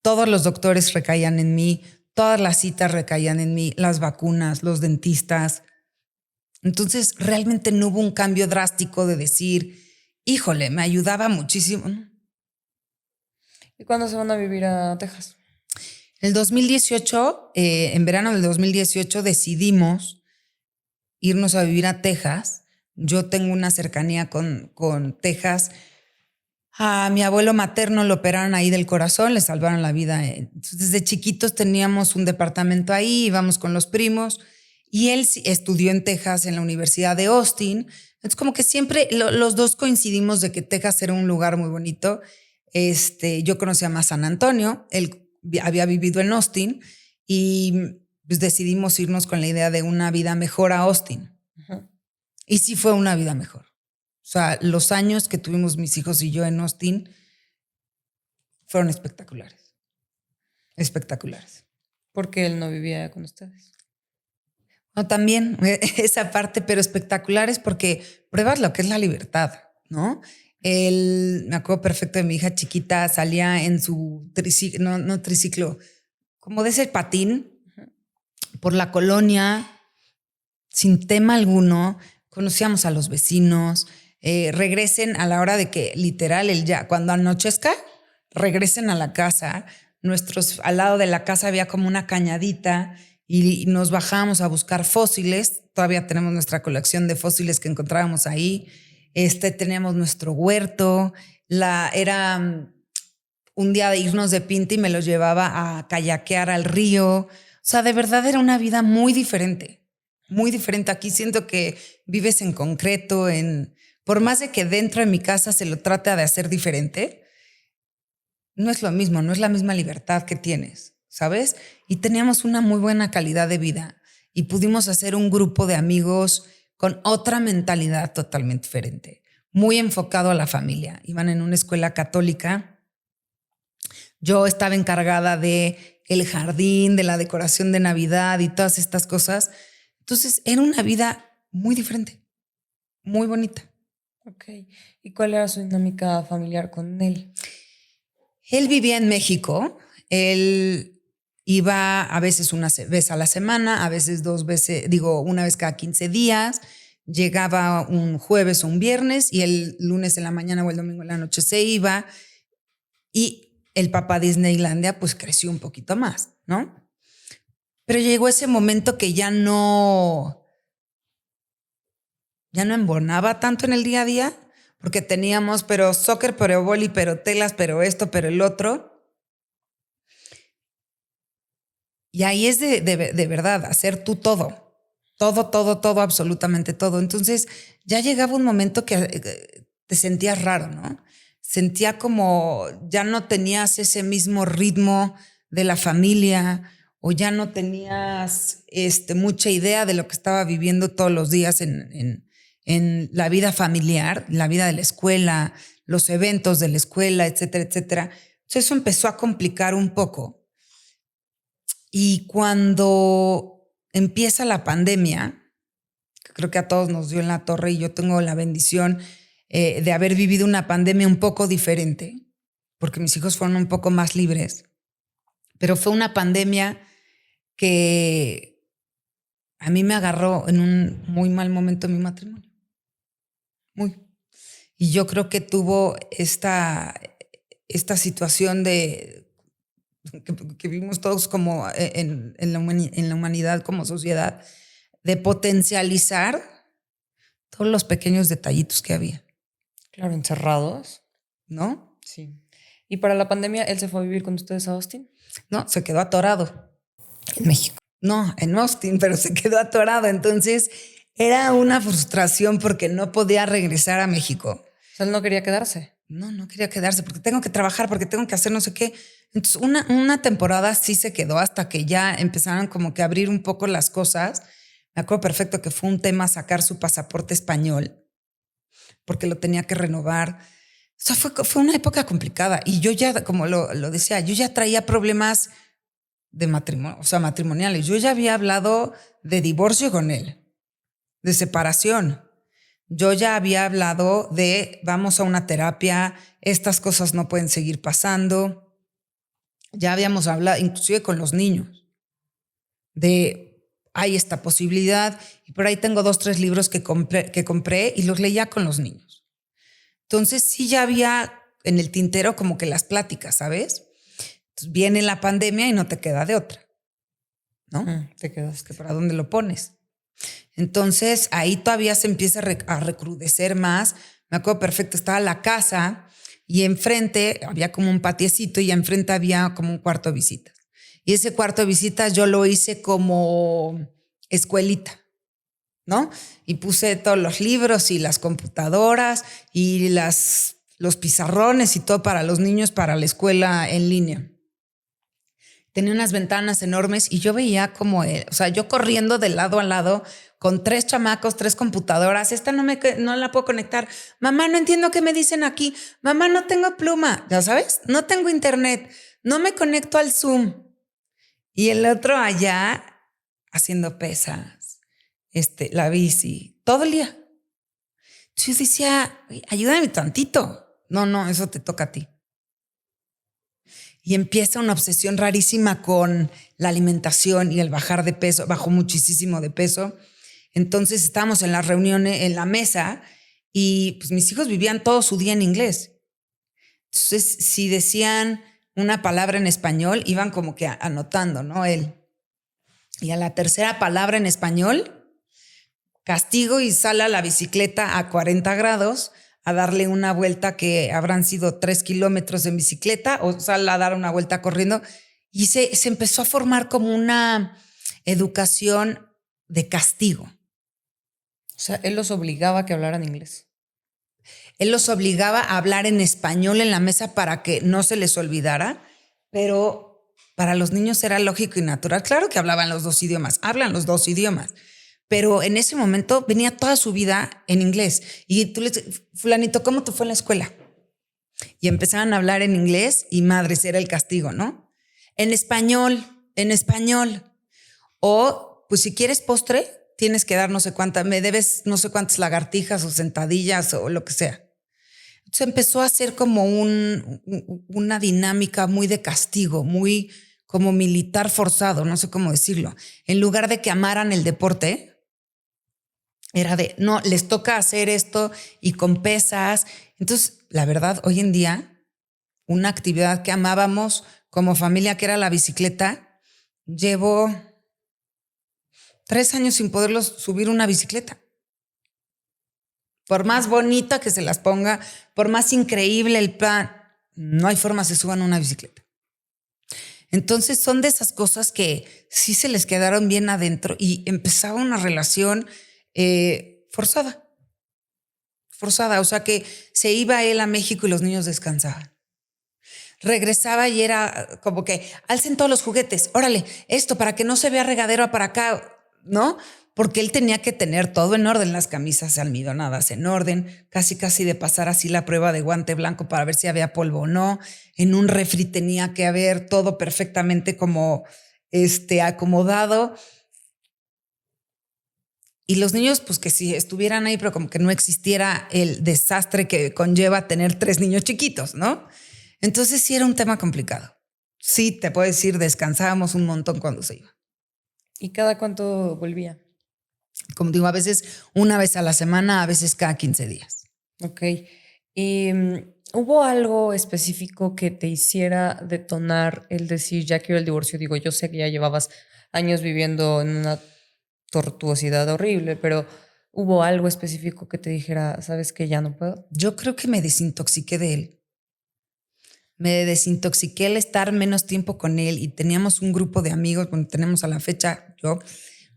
Todos los doctores recaían en mí, todas las citas recaían en mí, las vacunas, los dentistas. Entonces, realmente no hubo un cambio drástico de decir, híjole, me ayudaba muchísimo. ¿Y cuándo se van a vivir a Texas? El 2018, en verano del 2018, decidimos irnos a vivir a Texas. Yo tengo una cercanía con Texas. A mi abuelo materno lo operaron ahí del corazón, le salvaron la vida. Entonces, desde chiquitos teníamos un departamento ahí, íbamos con los primos y él estudió en Texas en la Universidad de Austin. Entonces, como que siempre los dos coincidimos de que Texas era un lugar muy bonito. Yo conocía más San Antonio, él había vivido en Austin y pues decidimos irnos con la idea de una vida mejor a Austin. Ajá. Y sí fue una vida mejor. O sea, los años que tuvimos mis hijos y yo en Austin fueron espectaculares. Espectaculares. Porque él no vivía con ustedes. No, también esa parte, pero espectaculares porque pruebas lo que es la libertad, ¿no? Me acuerdo perfecto de mi hija chiquita, salía en su triciclo, no triciclo, como de ese patín por la colonia, sin tema alguno, conocíamos a los vecinos, regresen a la hora de que literal, cuando anochezca, regresen a la casa. Al lado de la casa había como una cañadita y nos bajábamos a buscar fósiles. Todavía tenemos nuestra colección de fósiles que encontrábamos ahí. Teníamos nuestro huerto. Era un día de irnos de pinta y me los llevaba a kayakear al río. O sea, de verdad era una vida muy diferente. Muy diferente. Aquí siento que vives en concreto, por más de que dentro de mi casa se lo trate de hacer diferente, no es lo mismo, no es la misma libertad que tienes, ¿sabes? Y teníamos una muy buena calidad de vida y pudimos hacer un grupo de amigos con otra mentalidad totalmente diferente, muy enfocado a la familia. Iban en una escuela católica. Yo estaba encargada de el jardín, de la decoración de Navidad y todas estas cosas. Entonces era una vida muy diferente, muy bonita. Ok. ¿Y cuál era su dinámica familiar con él? Él vivía en México. Él iba a veces una vez a la semana, a veces 2 veces, una vez cada 15 días. Llegaba un jueves o un viernes y el lunes en la mañana o el domingo en la noche se iba. Y el papá Disneylandia pues creció un poquito más, ¿no? Pero llegó ese momento que ya no embonaba tanto en el día a día, porque teníamos, pero soccer, pero boli, pero telas, pero esto, pero el otro. Y ahí es de verdad, hacer tú todo. Todo, absolutamente todo. Entonces ya llegaba un momento que te sentías raro, ¿no? Sentía como ya no tenías ese mismo ritmo de la familia o ya no tenías mucha idea de lo que estaba viviendo todos los días en la vida familiar, la vida de la escuela, los eventos de la escuela, etcétera, etcétera. Entonces eso empezó a complicar un poco. Y cuando empieza la pandemia, creo que a todos nos dio en la torre y yo tengo la bendición de haber vivido una pandemia un poco diferente, porque mis hijos fueron un poco más libres, pero fue una pandemia que a mí me agarró en un muy mal momento en mi matrimonio. Muy. Y yo creo que tuvo esta situación de que vimos todos como en la humanidad como sociedad, de potencializar todos los pequeños detallitos que había. Claro, encerrados. ¿No? Sí. ¿Y para la pandemia él se fue a vivir con ustedes a Austin? No, se quedó atorado. En México. No, en Austin, pero se quedó atorado. Entonces era una frustración porque no podía regresar a México. O sea, él no quería quedarse. No quería quedarse porque tengo que trabajar, porque tengo que hacer no sé qué. Entonces una temporada sí se quedó hasta que ya empezaron como que a abrir un poco las cosas. Me acuerdo perfecto que fue un tema sacar su pasaporte español porque lo tenía que renovar. O sea, fue una época complicada y yo ya, como lo decía, yo ya traía problemas de matrimonio, o sea, matrimoniales. Yo ya había hablado de divorcio con él, de separación. Yo ya había hablado de vamos a una terapia, estas cosas no pueden seguir pasando. Ya habíamos hablado, inclusive con los niños, de hay esta posibilidad. Y por ahí tengo 2, 3 libros que compré y los leía con los niños. Entonces sí ya había en el tintero como que las pláticas, ¿sabes? Entonces viene la pandemia y no te queda de otra, ¿no? Te quedas. Que ¿para dónde lo pones? Entonces ahí todavía se empieza a recrudecer más. Me acuerdo perfecto, estaba la casa y enfrente había como un patiecito y enfrente había como un cuarto de visitas. Y ese cuarto de visitas yo lo hice como escuelita, ¿no? Y puse todos los libros y las computadoras y los pizarrones y todo para los niños, para la escuela en línea. Tenía unas ventanas enormes y yo veía como, o sea, yo corriendo de lado a lado con 3 chamacos, 3 computadoras. Esta no la puedo conectar. Mamá, no entiendo qué me dicen aquí. Mamá, no tengo pluma. Ya sabes, no tengo internet. No me conecto al Zoom. Y el otro allá haciendo pesas, la bici, todo el día. Yo decía, ayúdame tantito. No, eso te toca a ti. Y empieza una obsesión rarísima con la alimentación y el bajar de peso. Bajó muchísimo de peso. Entonces estábamos en las reuniones, en la mesa, y pues mis hijos vivían todo su día en inglés. Entonces, si decían una palabra en español, iban como que anotando, ¿no? Él. Y a la tercera palabra en español, castigo y sale a la bicicleta a 40 grados a darle una vuelta que habrán sido 3 kilómetros en bicicleta o sale a dar una vuelta corriendo. Y se empezó a formar como una educación de castigo. O sea, él los obligaba a que hablaran inglés. Él los obligaba a hablar en español en la mesa para que no se les olvidara, pero para los niños era lógico y natural. Claro que hablaban los 2 idiomas, hablan los 2 idiomas, pero en ese momento venía toda su vida en inglés. Y tú les dices, fulanito, ¿cómo te fue en la escuela? Y empezaban a hablar en inglés y madres, era el castigo, ¿no? En español. O, pues si quieres postre, tienes que dar no sé cuántas, me debes no sé cuántas lagartijas o sentadillas o lo que sea. Entonces empezó a ser como una dinámica muy de castigo, muy como militar forzado, no sé cómo decirlo. En lugar de que amaran el deporte, era de, no, les toca hacer esto y con pesas. Entonces, la verdad, hoy en día, una actividad que amábamos como familia, que era la bicicleta, llevo 3 años sin poderlos subir una bicicleta. Por más bonita que se las ponga, por más increíble el plan, no hay forma se suban una bicicleta. Entonces son de esas cosas que sí se les quedaron bien adentro y empezaba una relación forzada. O sea que se iba él a México y los niños descansaban. Regresaba y era como que alcen todos los juguetes, órale, esto para que no se vea regadero para acá, ¿no? Porque él tenía que tener todo en orden, las camisas almidonadas en orden, casi de pasar así la prueba de guante blanco para ver si había polvo o no. En un refri tenía que haber todo perfectamente como acomodado. Y los niños, pues que si estuvieran ahí, pero como que no existiera el desastre que conlleva tener 3 niños chiquitos, ¿no? Entonces sí era un tema complicado. Sí, te puedo decir, descansábamos un montón cuando se iba. ¿Y cada cuánto volvía? Como digo, a veces una vez a la semana, a veces cada 15 días. Ok. ¿Y hubo algo específico que te hiciera detonar el decir, ya quiero el divorcio? Digo, yo sé que ya llevabas años viviendo en una tortuosidad horrible, pero ¿hubo algo específico que te dijera, sabes que ya no puedo? Yo creo que me desintoxiqué de él. Me desintoxiqué al estar menos tiempo con él y teníamos un grupo de amigos, bueno, tenemos a la fecha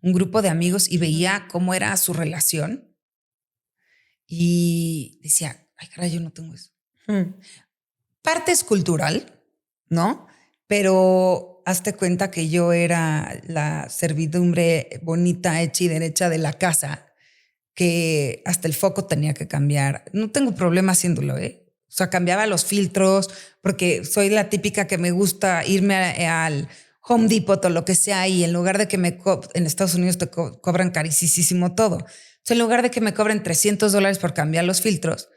un grupo de amigos y veía cómo era su relación y decía, ay, caray, yo no tengo eso. Parte es cultural, ¿no? Pero hazte cuenta que yo era la servidumbre bonita, hecha y derecha de la casa, que hasta el foco tenía que cambiar. No tengo problema haciéndolo, ¿eh? O sea, cambiaba los filtros, porque soy la típica que me gusta irme al Home Depot o lo que sea, y en lugar de que en Estados Unidos te cobran carísimo todo. Entonces, en lugar de que me cobren $300 por cambiar los filtros,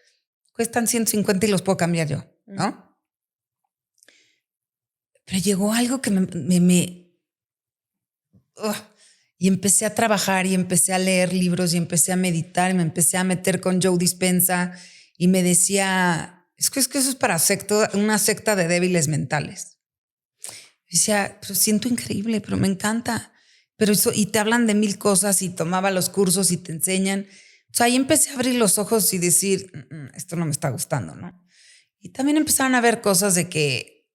cuestan 150 y los puedo cambiar yo, ¿no? Pero llegó algo que y empecé a trabajar y empecé a leer libros y empecé a meditar y me empecé a meter con Joe Dispenza y me decía, es que eso es para una secta de débiles mentales. Y decía, pero siento increíble, pero me encanta. Pero eso, y te hablan de 1000 cosas y tomaba los cursos y te enseñan. O sea, ahí empecé a abrir los ojos y decir, esto no me está gustando, ¿no? Y también empezaron a ver cosas de que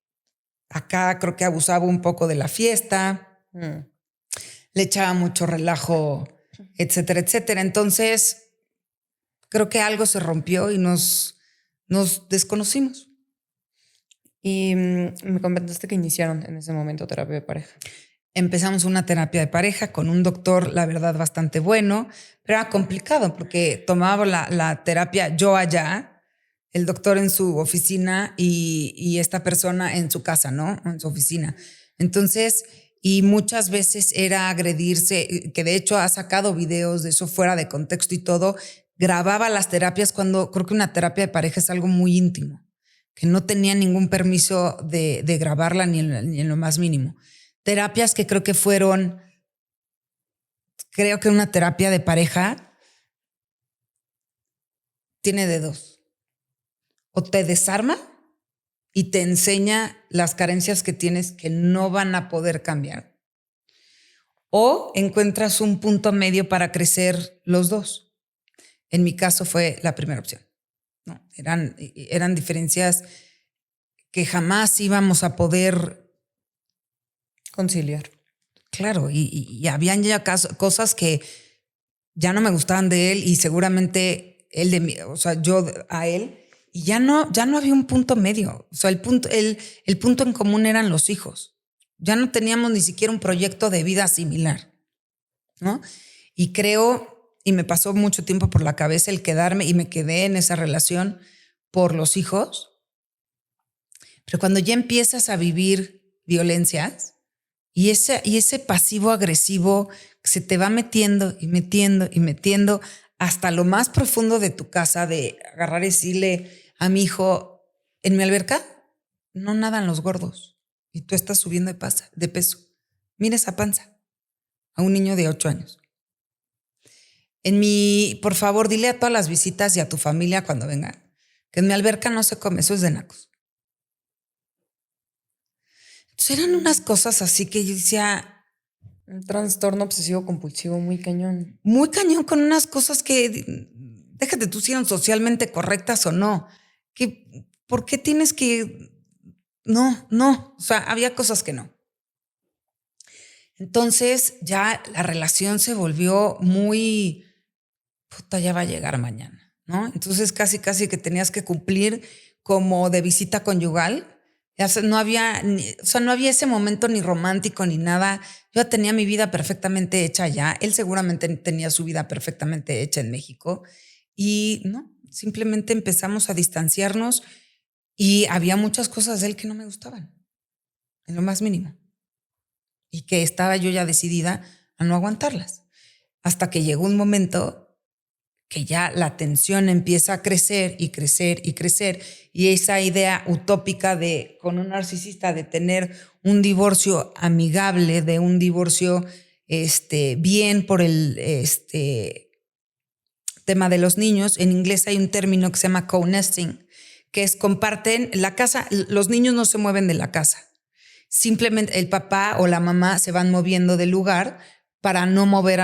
acá creo que abusaba un poco de la fiesta, le echaba mucho relajo, etcétera, etcétera. Entonces, creo que algo se rompió y nos desconocimos. Y me comentaste que iniciaron en ese momento terapia de pareja. Empezamos una terapia de pareja con un doctor, la verdad, bastante bueno, pero era complicado porque tomaba la terapia yo allá, el doctor en su oficina y esta persona en su casa, ¿no? En su oficina. Entonces, y muchas veces era agredirse, que de hecho ha sacado videos de eso fuera de contexto y todo, grababa las terapias cuando creo que una terapia de pareja es algo muy íntimo, que no tenía ningún permiso de grabarla ni en lo más mínimo. Terapias que creo que una terapia de pareja tiene de dos. O te desarma y te enseña las carencias que tienes que no van a poder cambiar. O encuentras un punto medio para crecer los dos. En mi caso fue la primera opción. No, eran diferencias que jamás íbamos a poder conciliar. Claro, y habían ya cosas que ya no me gustaban de él y seguramente él de mí, o sea, yo a él, y ya no había un punto medio. O sea, el punto en común eran los hijos. Ya no teníamos ni siquiera un proyecto de vida similar, ¿no? Y creo, y me pasó mucho tiempo por la cabeza el quedarme, y me quedé en esa relación por los hijos. Pero cuando ya empiezas a vivir violencias Y ese pasivo agresivo que se te va metiendo y metiendo y metiendo hasta lo más profundo de tu casa, de agarrar y decirle a mi hijo, en mi alberca no nadan los gordos y tú estás subiendo de peso. Mira esa panza a un niño de 8 años. Por favor, dile a todas las visitas y a tu familia cuando vengan que en mi alberca no se come, eso es de nacos. Entonces eran unas cosas así que yo decía... Un trastorno obsesivo compulsivo muy cañón. Muy cañón con unas cosas que, déjate tú si eran socialmente correctas o no. ¿Por qué tienes que...? No. O sea, había cosas que no. Entonces ya la relación se volvió muy... Puta, ya va a llegar mañana, ¿no? Entonces casi que tenías que cumplir como de visita conyugal. O sea, no había ese momento ni romántico ni nada. Yo ya tenía mi vida perfectamente hecha allá. Él seguramente tenía su vida perfectamente hecha en México. Y no, simplemente empezamos a distanciarnos y había muchas cosas de él que no me gustaban, en lo más mínimo. Y que estaba yo ya decidida a no aguantarlas. Hasta que llegó un momento que ya la tensión empieza a crecer y crecer y crecer, y esa idea utópica de con un narcisista de tener un divorcio amigable, de un divorcio bien por el tema de los niños. En inglés hay un término que se llama co-nesting, que es comparten la casa, los niños no se mueven de la casa. Simplemente el papá o la mamá se van moviendo del lugar para no mover,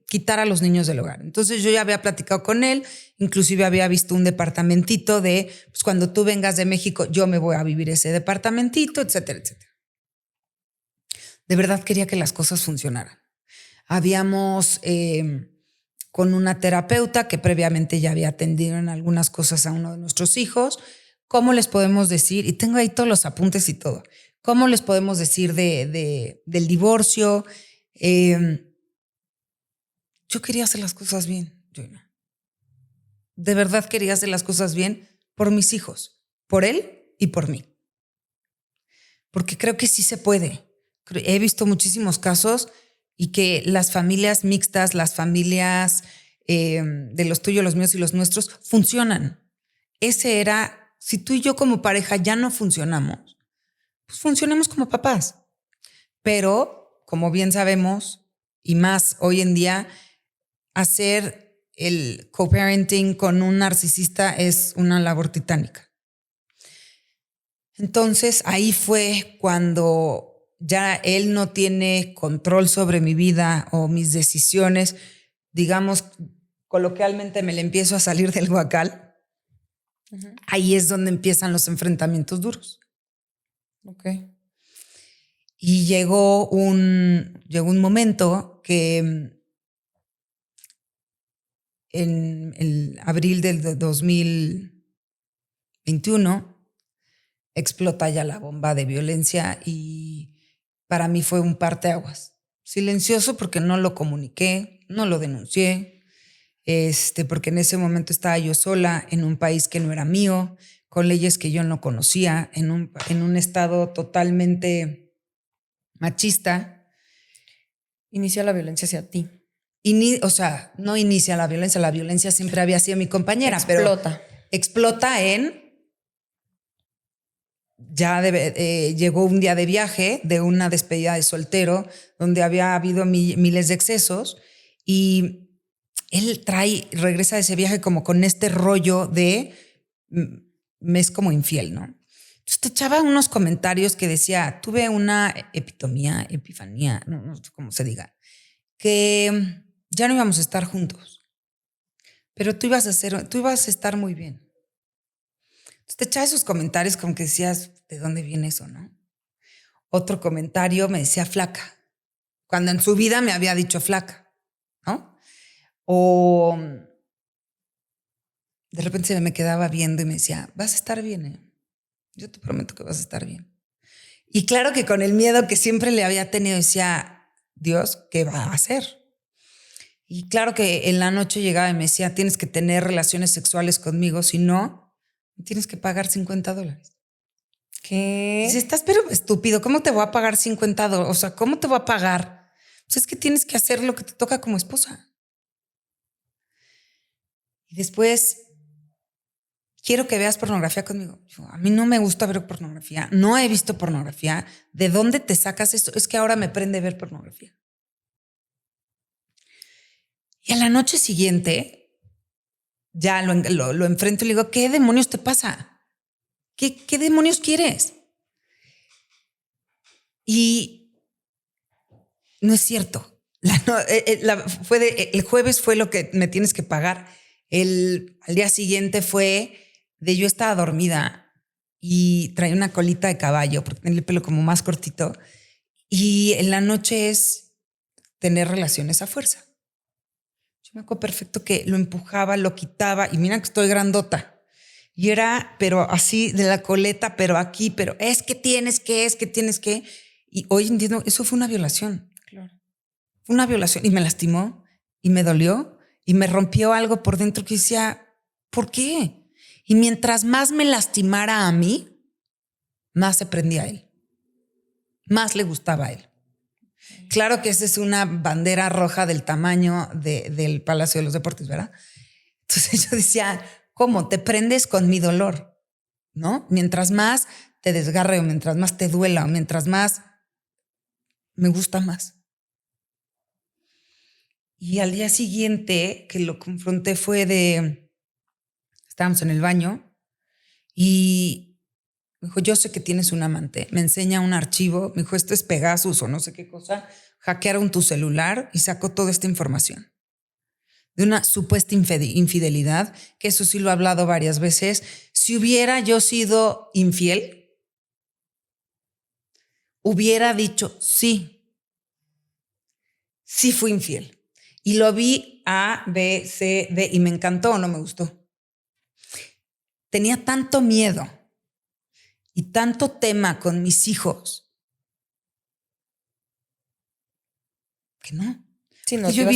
quitar a los niños del hogar. Entonces yo ya había platicado con él, inclusive había visto un departamentito de, pues cuando tú vengas de México, yo me voy a vivir ese departamentito, etcétera, etcétera. De verdad quería que las cosas funcionaran. Habíamos con una terapeuta que previamente ya había atendido en algunas cosas a uno de nuestros hijos. ¿Cómo les podemos decir? Y tengo ahí todos los apuntes y todo. ¿Cómo les podemos decir del divorcio? Yo quería hacer las cosas bien. Yo no. De verdad quería hacer las cosas bien por mis hijos, por él y por mí. Porque creo que sí se puede. He visto muchísimos casos y que las familias mixtas, las familias de los tuyos, los míos y los nuestros funcionan. Ese era, si tú y yo como pareja ya no funcionamos, pues funcionamos como papás. Pero, como bien sabemos, y más hoy en día, hacer el co-parenting con un narcisista es una labor titánica. Entonces, ahí fue cuando ya él no tiene control sobre mi vida o mis decisiones. Digamos, coloquialmente me le empiezo a salir del guacal. Uh-huh. Ahí es donde empiezan los enfrentamientos duros. Ok. Y llegó un momento que en el abril del 2021 explota ya la bomba de violencia y para mí fue un parteaguas. Silencioso porque no lo comuniqué, no lo denuncié, porque en ese momento estaba yo sola en un país que no era mío, con leyes que yo no conocía, en un estado totalmente machista. Inicia la violencia hacia ti. No inicia la violencia siempre había sido mi compañera. Explota. Pero explota llegó un día de viaje de una despedida de soltero donde había habido miles de excesos y él regresa de ese viaje como con este rollo de me es como infiel, ¿no? Entonces te echaba unos comentarios que decía, tuve una epifanía, no sé cómo se diga, que ya no íbamos a estar juntos, pero tú ibas a estar muy bien. Entonces te echaba esos comentarios como que decías, ¿de dónde viene eso, no? Otro comentario me decía flaca, cuando en su vida me había dicho flaca, ¿no? O de repente se me quedaba viendo y me decía, vas a estar bien, ¿eh? Yo te prometo que vas a estar bien. Y claro que con el miedo que siempre le había tenido, decía, Dios, ¿qué va a hacer? Y claro que en la noche llegaba y me decía, tienes que tener relaciones sexuales conmigo, si no, tienes que pagar $50. ¿Qué? Dice, estás pero estúpido, ¿cómo te voy a pagar $50? O sea, ¿cómo te voy a pagar? Pues es que tienes que hacer lo que te toca como esposa. Y después, quiero que veas pornografía conmigo. Yo, a mí no me gusta ver pornografía, no he visto pornografía. ¿De dónde te sacas esto? Es que ahora me prende ver pornografía. Y a la noche siguiente, ya lo enfrento y le digo, ¿qué demonios te pasa? ¿Qué demonios quieres? Y no es cierto. El jueves fue lo que me tienes que pagar. Al día siguiente fue de yo estaba dormida y traía una colita de caballo porque tenía el pelo como más cortito. Y en la noche es tener relaciones a fuerza. Yo me acuerdo perfecto que lo empujaba, lo quitaba y mira que estoy grandota. Y era, pero así de la coleta, pero aquí, pero es que tienes que. Y hoy entiendo, eso fue una violación. Claro. Fue una violación y me lastimó y me dolió y me rompió algo por dentro que decía, ¿por qué? Y mientras más me lastimara a mí, más se prendía a él. Más le gustaba a él. Claro que esa es una bandera roja del tamaño del Palacio de los Deportes, ¿verdad? Entonces yo decía, ¿cómo? Te prendes con mi dolor, ¿no? Mientras más te desgarre o mientras más te duela o mientras más me gusta más. Y al día siguiente que lo confronté estábamos en el baño y me dijo, yo sé que tienes un amante. Me enseña un archivo, me dijo, esto es Pegasus o no sé qué cosa. Hackearon tu celular y sacó toda esta información de una supuesta infidelidad, que eso sí lo he hablado varias veces. Si hubiera yo sido infiel, hubiera dicho sí fui infiel. Y lo vi A, B, C, D y me encantó o no me gustó. Tenía tanto miedo y tanto tema con mis hijos que no. Sí, no, Yo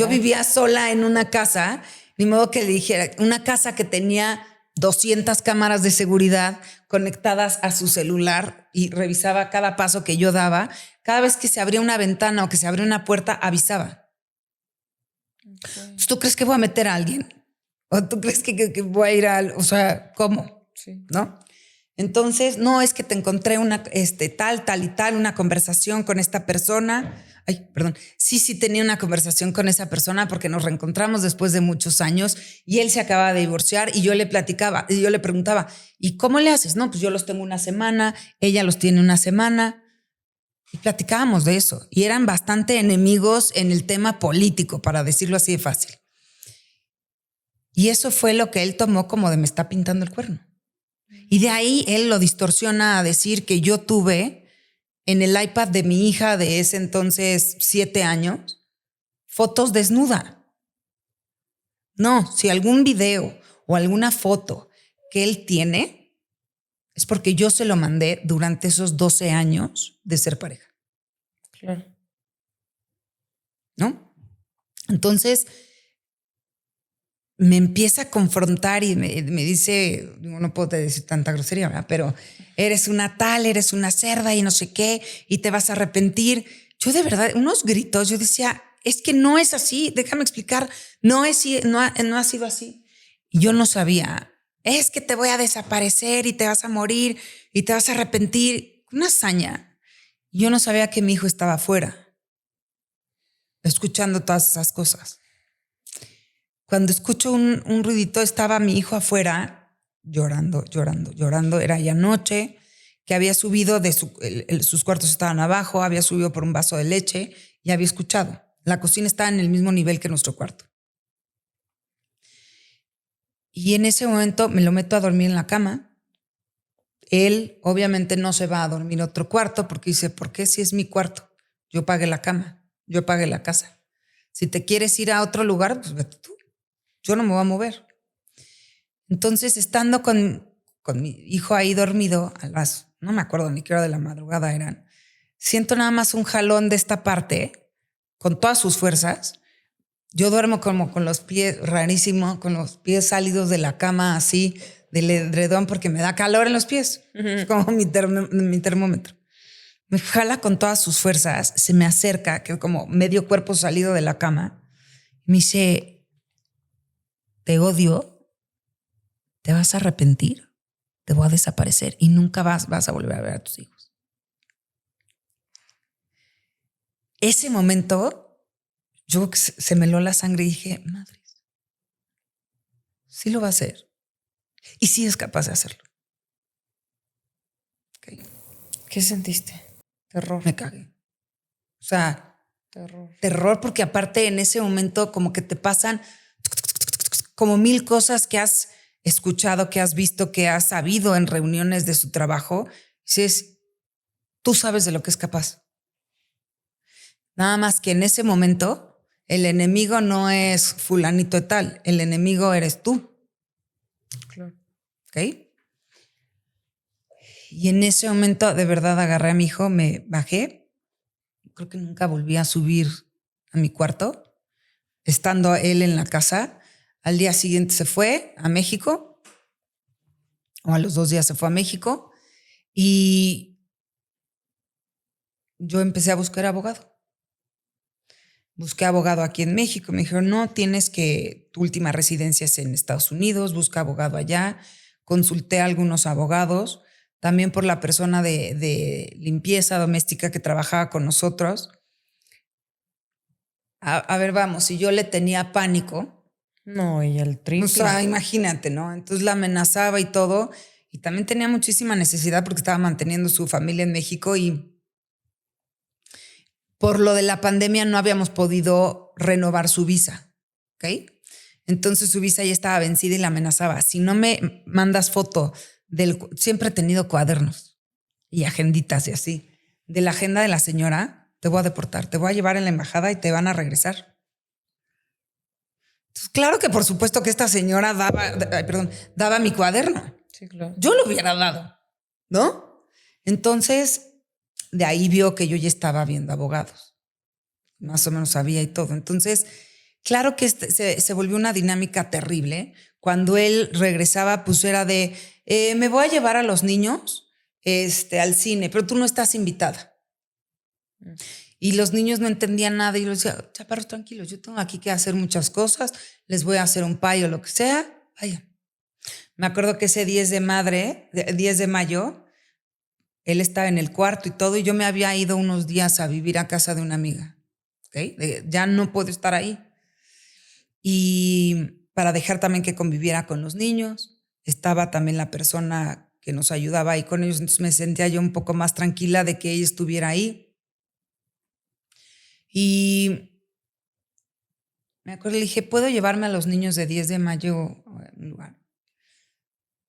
vivía sola en una casa, ni modo que le dijera, una casa que tenía 200 cámaras de seguridad conectadas a su celular y revisaba cada paso que yo daba. Cada vez que se abría una ventana o que se abría una puerta, avisaba. Okay. ¿Tú crees que voy a meter a alguien? ¿O tú crees que voy a ir o sea, ¿cómo? Sí. ¿No? Entonces, no, es que te encontré una tal y tal, una conversación con esta persona. Ay, perdón. Sí, tenía una conversación con esa persona porque nos reencontramos después de muchos años y él se acaba de divorciar y yo le platicaba y yo le preguntaba, ¿y cómo le haces? No, pues yo los tengo una semana, ella los tiene una semana. Y platicábamos de eso y eran bastante enemigos en el tema político, para decirlo así de fácil. Y eso fue lo que él tomó como de me está pintando el cuerno. Y de ahí él lo distorsiona a decir que yo tuve en el iPad de mi hija de ese entonces 7 años fotos desnuda. No, si algún video o alguna foto que él tiene es porque yo se lo mandé durante esos 12 años de ser pareja. Claro. ¿No? Entonces me empieza a confrontar y me dice, no puedo decir tanta grosería, ¿verdad? Pero eres una cerda y no sé qué, y te vas a arrepentir. Yo de verdad, unos gritos, yo decía, es que no es así, déjame explicar, no ha sido así. Y yo no sabía, es que te voy a desaparecer y te vas a morir y te vas a arrepentir. Una hazaña. Yo no sabía que mi hijo estaba afuera, escuchando todas esas cosas. Cuando escucho un ruidito, estaba mi hijo afuera llorando. Era ya noche, que había subido sus cuartos estaban abajo, había subido por un vaso de leche y había escuchado. La cocina estaba en el mismo nivel que nuestro cuarto. Y en ese momento me lo meto a dormir en la cama. Él obviamente no se va a dormir a otro cuarto porque dice, ¿por qué si es mi cuarto? Yo pagué la cama, yo pagué la casa. Si te quieres ir a otro lugar, pues vete tú. Yo no me voy a mover. Entonces, estando con mi hijo ahí dormido, no me acuerdo ni qué hora de la madrugada eran, siento nada más un jalón de esta parte, con todas sus fuerzas. Yo duermo como con los pies, rarísimo, con los pies salidos de la cama así, del edredón porque me da calor en los pies. Es como mi termómetro. Me jala con todas sus fuerzas, se me acerca, que como medio cuerpo salido de la cama. Me dice, te odio, te vas a arrepentir, te voy a desaparecer y nunca vas a volver a ver a tus hijos. Ese momento, yo se me heló la sangre y dije, madres, sí lo va a hacer. Y sí es capaz de hacerlo. Okay. ¿Qué sentiste? Terror. Me cagué. O sea, terror porque aparte en ese momento como que te pasan como 1000 cosas que has escuchado, que has visto, que has sabido en reuniones de su trabajo. Dices, tú sabes de lo que es capaz. Nada más que en ese momento el enemigo no es fulanito de tal, el enemigo eres tú. Claro. ¿Ok? Y en ese momento de verdad agarré a mi hijo, me bajé. Creo que nunca volví a subir a mi cuarto, estando él en la casa. Al día siguiente se fue a México, o a los 2 días se fue a México, y yo empecé a buscar abogado. Busqué abogado aquí en México. Me dijeron, no, tu última residencia es en Estados Unidos, busca abogado allá. Consulté a algunos abogados, también por la persona de limpieza doméstica que trabajaba con nosotros. A ver, vamos, si yo le tenía pánico. No, y el triple. O sea, imagínate, ¿no? Entonces la amenazaba y todo. Y también tenía muchísima necesidad porque estaba manteniendo su familia en México y por lo de la pandemia no habíamos podido renovar su visa, ¿ok? Entonces su visa ya estaba vencida y la amenazaba. Si no me mandas foto siempre he tenido cuadernos y agenditas y así, de la agenda de la señora, te voy a deportar, te voy a llevar en la embajada y te van a regresar. Entonces, claro que por supuesto que esta señora daba mi cuaderno. Sí, claro. Yo lo hubiera dado, ¿no? Entonces, de ahí vio que yo ya estaba viendo abogados. Más o menos sabía y todo. Entonces, claro que se volvió una dinámica terrible. Cuando él regresaba, pues era de, me voy a llevar a los niños al cine, pero tú no estás invitada. Y los niños no entendían nada y yo les decía, chaparros, tranquilos, yo tengo aquí que hacer muchas cosas, les voy a hacer un pay o lo que sea. Vaya. Me acuerdo que ese 10 de mayo, él estaba en el cuarto y todo, y yo me había ido unos días a vivir a casa de una amiga. ¿Okay? Ya no puedo estar ahí. Y para dejar también que conviviera con los niños, estaba también la persona que nos ayudaba ahí con ellos, entonces me sentía yo un poco más tranquila de que ella estuviera ahí. Y me acuerdo, le dije, ¿puedo llevarme a los niños de 10 de mayo a un lugar?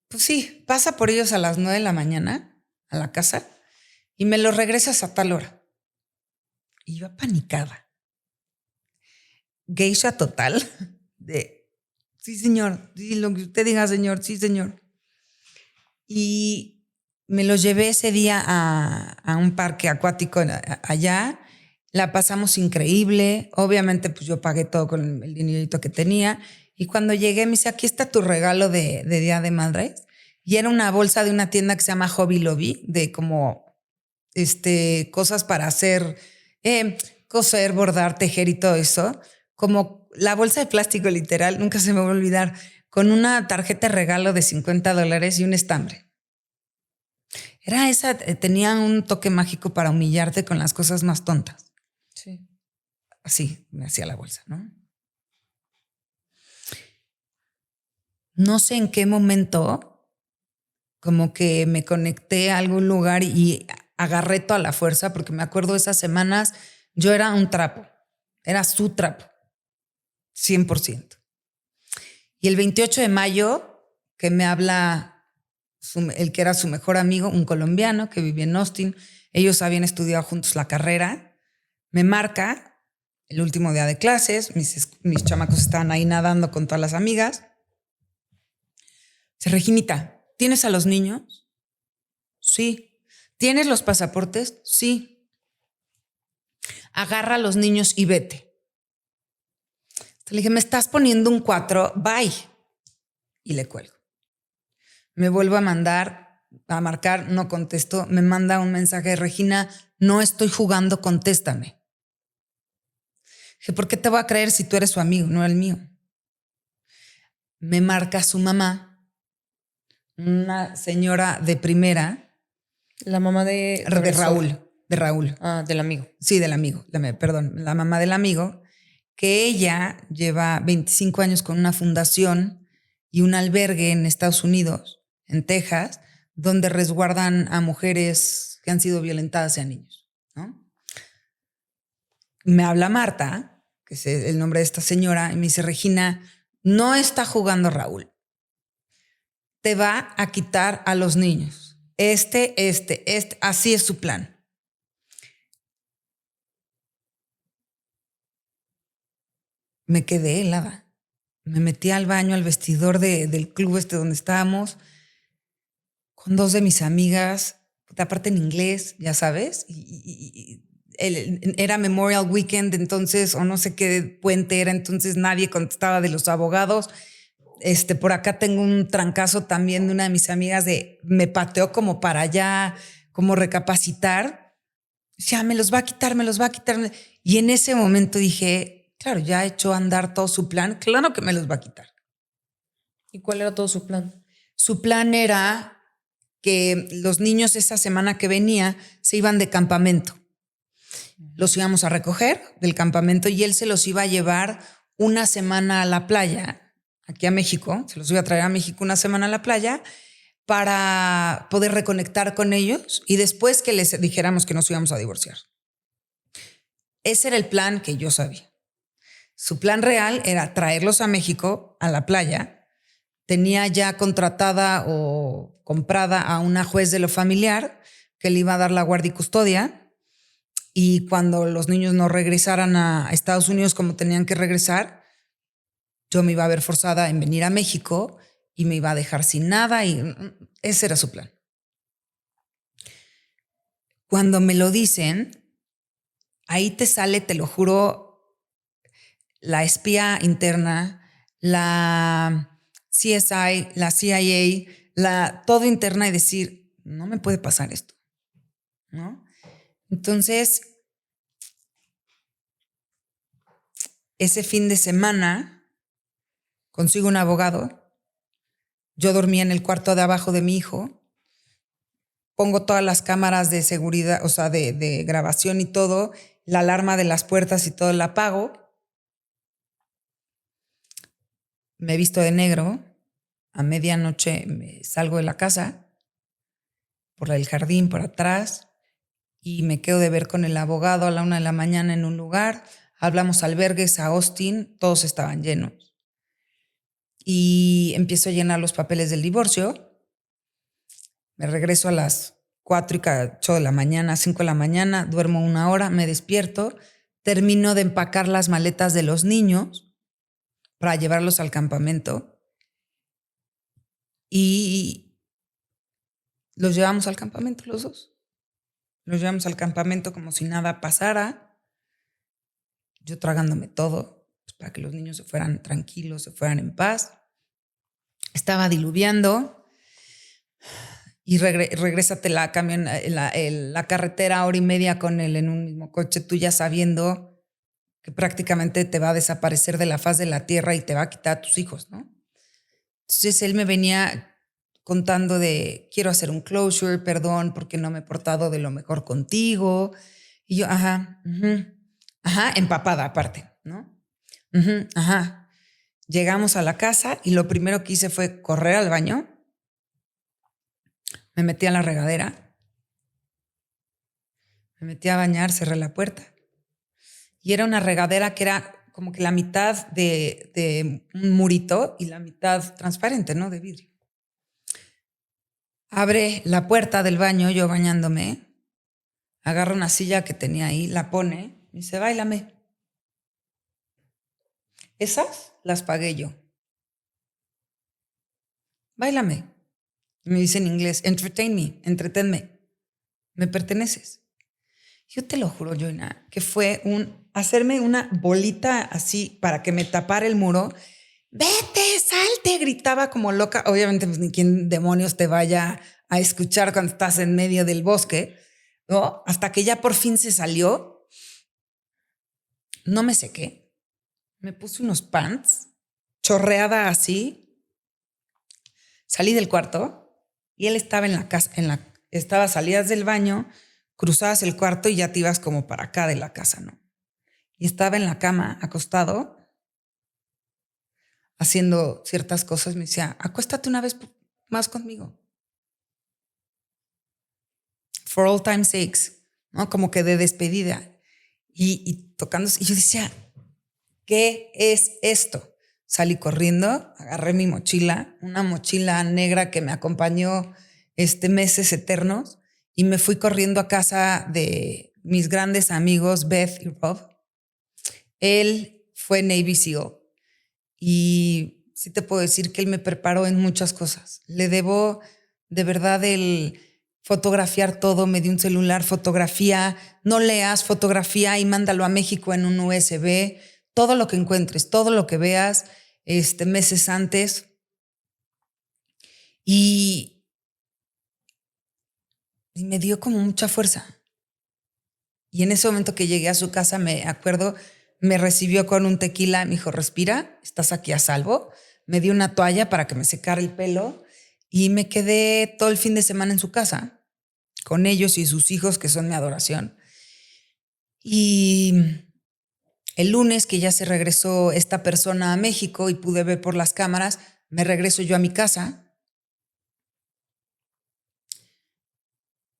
Pues sí, pasa por ellos a las 9 de la mañana a la casa y me los regresas a tal hora. Y yo apanicada. Geisha total de, sí, señor, sí, lo que usted diga, señor, sí, señor. Y me los llevé ese día a un parque acuático allá. La pasamos increíble. Obviamente, pues yo pagué todo con el dinerito que tenía. Y cuando llegué, me dice, aquí está tu regalo de Día de Madres. Y era una bolsa de una tienda que se llama Hobby Lobby, de como cosas para hacer, coser, bordar, tejer y todo eso. Como la bolsa de plástico literal, nunca se me va a olvidar, con una tarjeta de regalo de $50 y un estambre. Era esa, tenía un toque mágico para humillarte con las cosas más tontas. Sí. Así me hacía la bolsa, ¿no? No sé en qué momento como que me conecté a algún lugar y agarré toda la fuerza, porque me acuerdo esas semanas yo era un trapo, era su trapo, 100%. Y el 28 de mayo, que me habla el que era su mejor amigo, un colombiano que vivía en Austin, ellos habían estudiado juntos la carrera, me marca el último día de clases, mis chamacos estaban ahí nadando con todas las amigas. Dice, Reginita, ¿tienes a los niños? Sí. ¿Tienes los pasaportes? Sí. Agarra a los niños y vete. Le dije, me estás poniendo un 4, bye. Y le cuelgo. Me vuelvo a marcar, no contesto. Me manda un mensaje, Regina, no estoy jugando, contéstame. Dije, ¿por qué te voy a creer si tú eres su amigo, no el mío? Me marca su mamá, una señora de primera. La mamá de Raúl. De Raúl. Ah, del amigo. Sí, del amigo. Perdón, la mamá del amigo, que ella lleva 25 años con una fundación y un albergue en Estados Unidos, en Texas, donde resguardan a mujeres que han sido violentadas y a niños, ¿no? Me habla Marta, que es el nombre de esta señora, y me dice, Regina, no está jugando Raúl. Te va a quitar a los niños. Así es su plan. Me quedé helada. Me metí al baño, al vestidor del club donde estábamos, con dos de mis amigas, aparte en inglés, ya sabes, era Memorial Weekend, entonces, o no sé qué puente era, entonces nadie contestaba de los abogados. Por acá tengo un trancazo también de una de mis amigas me pateó como para allá, como recapacitar. Ya me los va a quitar. Y en ese momento dije, claro, ya ha hecho andar todo su plan, claro que me los va a quitar. ¿Y cuál era todo su plan? Su plan era que los niños esa semana que venía se iban de campamento. Los íbamos a recoger del campamento y él se los iba a llevar una semana a la playa, aquí a México. Se los iba a traer a México una semana a la playa para poder reconectar con ellos y después que les dijéramos que nos íbamos a divorciar. Ese era el plan que yo sabía. Su plan real era traerlos a México, a la playa. Tenía ya contratada o comprada a una juez de lo familiar que le iba a dar la guardia y custodia. Y cuando los niños no regresaran a Estados Unidos como tenían que regresar, yo me iba a ver forzada en venir a México y me iba a dejar sin nada. Y ese era su plan. Cuando me lo dicen, ahí te sale, te lo juro, la espía interna, la CSI, la CIA, todo interna y decir, no me puede pasar esto, ¿no? Entonces, ese fin de semana consigo un abogado. Yo dormía en el cuarto de abajo de mi hijo. Pongo todas las cámaras de seguridad, o sea, de grabación y todo, la alarma de las puertas y todo la apago. Me visto de negro, a medianoche me salgo de la casa, por el jardín, por atrás, y me quedo de ver con el abogado a la 1 de la mañana en un lugar. Hablamos albergues a Austin, todos estaban llenos. Y empiezo a llenar los papeles del divorcio. Me regreso a las 4:08 de la mañana, 5 de la mañana, duermo 1 hora, me despierto, termino de empacar las maletas de los niños para llevarlos al campamento y los llevamos al campamento los dos. Los llevamos al campamento como si nada pasara, yo tragándome todo pues, para que los niños se fueran tranquilos, se fueran en paz. Estaba diluviando y regrésate la carretera 1:30 con él en un mismo coche, tú ya sabiendo que prácticamente te va a desaparecer de la faz de la tierra y te va a quitar a tus hijos, ¿no? Entonces él me venía contando de, quiero hacer un closure, perdón, porque no me he portado de lo mejor contigo. Y yo, empapada aparte, ¿no? Llegamos a la casa y lo primero que hice fue correr al baño. Me metí a la regadera. Me metí a bañar, cerré la puerta. Y era una regadera que era como que la mitad de un murito y la mitad transparente, ¿no? De vidrio. Abre la puerta del baño, yo bañándome, agarra una silla que tenía ahí, la pone y dice, báilame. Esas las pagué yo. Báilame. Me dice en inglés, entertain me, entretenme. Me perteneces. Yo te lo juro, Joina, que fue hacerme una bolita así para que me tapara el muro vete, salte, gritaba como loca. Obviamente, pues ni quién demonios te vaya a escuchar cuando estás en medio del bosque, ¿no? Hasta que ya por fin se salió, no me sequé, me puse unos pants, chorreada así, salí del cuarto y él estaba en la casa, salías del baño, cruzabas el cuarto y ya te ibas como para acá de la casa, ¿no? Y estaba en la cama, acostado, haciendo ciertas cosas. Me decía, acuéstate una vez más conmigo. For all time's sakes, ¿no? Como que de despedida. Y tocando. Y yo decía, ¿qué es esto? Salí corriendo, agarré mi mochila, una mochila negra que me acompañó meses eternos, y me fui corriendo a casa de mis grandes amigos, Beth y Rob. Él fue Navy SEAL y sí te puedo decir que él me preparó en muchas cosas. Le debo de verdad el fotografiar todo. Me dio un celular, fotografía, no leas, fotografía y mándalo a México en un USB. Todo lo que encuentres, todo lo que veas meses antes. Y me dio como mucha fuerza. Y en ese momento que llegué a su casa, me acuerdo, me recibió con un tequila, me dijo, respira, estás aquí a salvo. Me dio una toalla para que me secara el pelo y me quedé todo el fin de semana en su casa con ellos y sus hijos, que son mi adoración. Y el lunes, que ya se regresó esta persona a México y pude ver por las cámaras, me regreso yo a mi casa.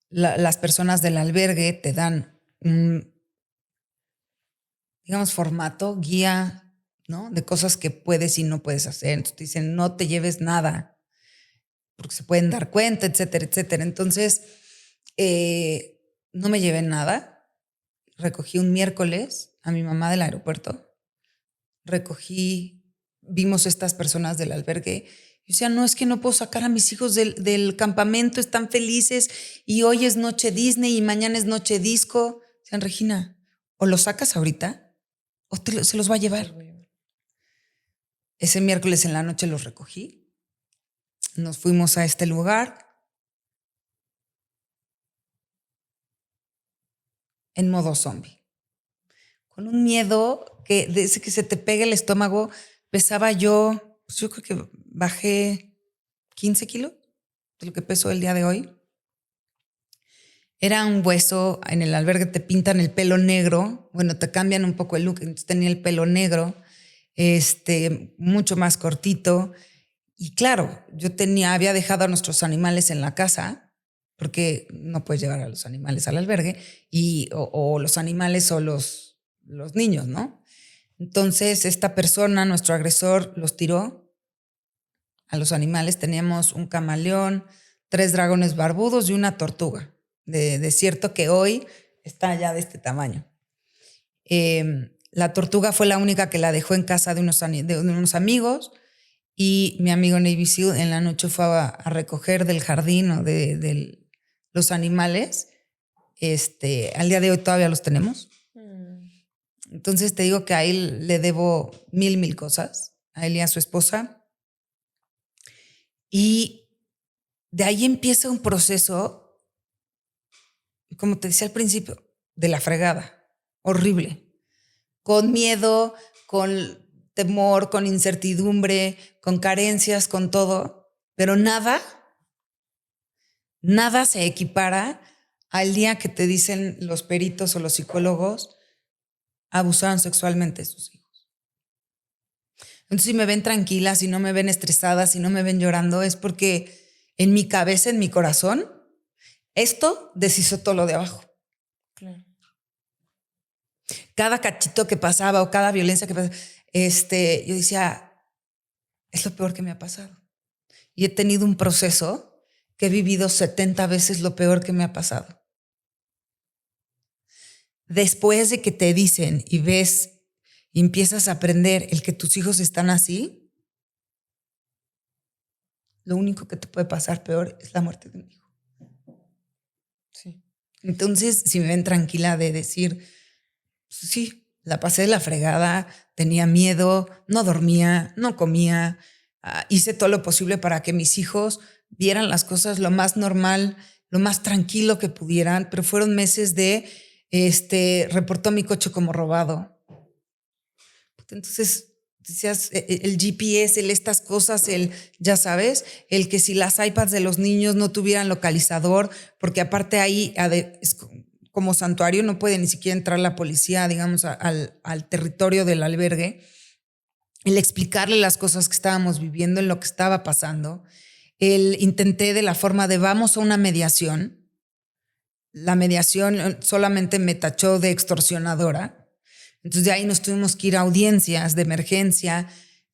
Las personas del albergue te dan un, digamos, formato, guía, ¿no? De cosas que puedes y no puedes hacer. Entonces te dicen, no te lleves nada, porque se pueden dar cuenta, etcétera, etcétera. Entonces, no me llevé nada. Recogí un miércoles a mi mamá del aeropuerto. Vimos estas personas del albergue. Y decía, no, es que no puedo sacar a mis hijos del campamento, están felices y hoy es noche Disney y mañana es noche disco. Decían, Regina, o los sacas ahorita o se los va a llevar. Ese miércoles en la noche los recogí. Nos fuimos a este lugar en modo zombie. Con un miedo que desde que se te pega el estómago. Pesaba yo, pues yo creo que bajé 15 kilos de lo que pesó el día de hoy. Era un hueso. En el albergue te pintan el pelo negro. Bueno, te cambian un poco el look. Entonces tenía el pelo negro, mucho más cortito. Y claro, yo había dejado a nuestros animales en la casa, porque no puedes llevar a los animales al albergue, o los animales o los niños, ¿no? Entonces esta persona, nuestro agresor, los tiró a los animales. Teníamos un camaleón, 3 dragones barbudos y una tortuga de desierto que hoy está ya de este tamaño. La tortuga fue la única que la dejó en casa de unos amigos, y mi amigo Navy SEAL en la noche fue a recoger del jardín o de los animales. Al día de hoy todavía los tenemos. Entonces te digo que a él le debo mil cosas, a él y a su esposa. Y de ahí empieza un proceso, como te decía al principio, de la fregada, horrible, con miedo, con temor, con incertidumbre, con carencias, con todo, pero nada se equipara al día que te dicen los peritos o los psicólogos abusaron sexualmente de sus hijos. Entonces, si me ven tranquila, si no me ven estresada, si no me ven llorando, es porque en mi cabeza, en mi corazón, esto deshizo todo lo de abajo. Claro. Cada cachito que pasaba o cada violencia que pasaba, yo decía, es lo peor que me ha pasado. Y he tenido un proceso que he vivido 70 veces lo peor que me ha pasado. Después de que te dicen y ves y empiezas a aprender el que tus hijos están así, lo único que te puede pasar peor es la muerte de un hijo. Sí. Entonces, si me ven tranquila de decir, sí, La pasé de la fregada, tenía miedo, no dormía, no comía. Hice todo lo posible para que mis hijos vieran las cosas lo más normal, lo más tranquilo que pudieran, pero fueron meses de, reportó mi coche como robado. Entonces, decías, el GPS, estas cosas, ya sabes, el que si las iPads de los niños no tuvieran localizador, porque aparte ahí es como santuario, no puede ni siquiera entrar la policía, digamos, al territorio del albergue. El explicarle las cosas que estábamos viviendo, en lo que estaba pasando. Intenté de la forma de vamos a una mediación. La mediación solamente me tachó de extorsionadora. Entonces de ahí nos tuvimos que ir a audiencias de emergencia.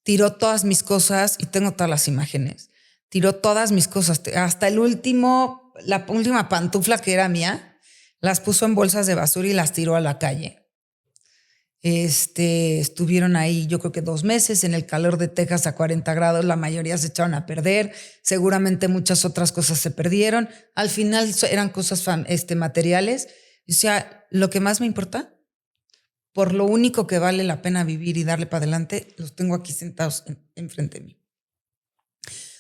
Tiró todas mis cosas y tengo todas las imágenes. Tiró todas mis cosas. Hasta la última pantufla que era mía, las puso en bolsas de basura y las tiró a la calle. Estuvieron ahí yo creo que 2 meses en el calor de Texas a 40 grados, la mayoría se echaron a perder, seguramente muchas otras cosas se perdieron, al final eran cosas materiales. O sea, lo que más me importa, por lo único que vale la pena vivir y darle para adelante, los tengo aquí sentados enfrente de mí.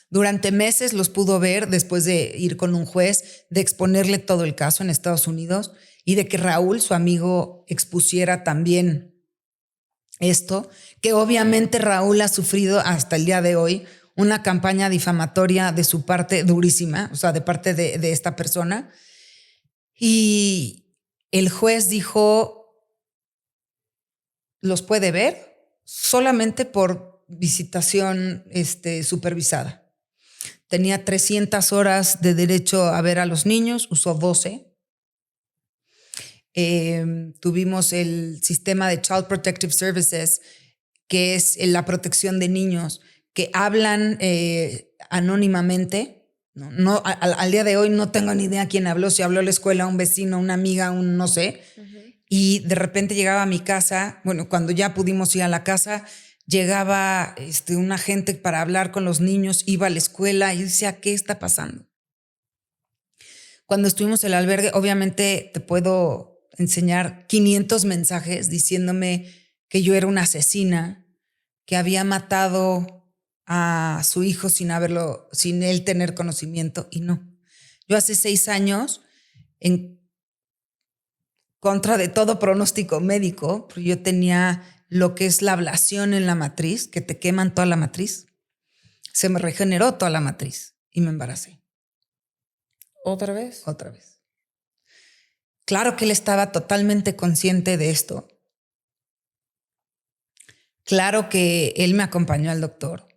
Durante meses los pudo ver después de ir con un juez, de exponerle todo el caso en Estados Unidos y de que Raúl, su amigo, expusiera también esto, que obviamente Raúl ha sufrido hasta el día de hoy una campaña difamatoria de su parte durísima, o sea, de parte de esta persona. Y el juez dijo, los puede ver solamente por visitación supervisada. Tenía 300 horas de derecho a ver a los niños, usó 12. Tuvimos el sistema de Child Protective Services, que es la protección de niños que hablan anónimamente. No, al día de hoy no tengo ni idea quién habló, si habló la escuela, un vecino, una amiga, un no sé. Uh-huh. Y de repente llegaba a mi casa, bueno, cuando ya pudimos ir a la casa, llegaba un agente para hablar con los niños, iba a la escuela y decía, ¿qué está pasando? Cuando estuvimos en el albergue, obviamente te puedo enseñar 500 mensajes diciéndome que yo era una asesina, que había matado a su hijo sin él tener conocimiento, y no. Yo hace 6 años, en contra de todo pronóstico médico, porque yo tenía lo que es la ablación en la matriz, que te queman toda la matriz, se me regeneró toda la matriz y me embaracé. ¿Otra vez? Otra vez. Claro que él estaba totalmente consciente de esto. Claro que él me acompañó al doctor.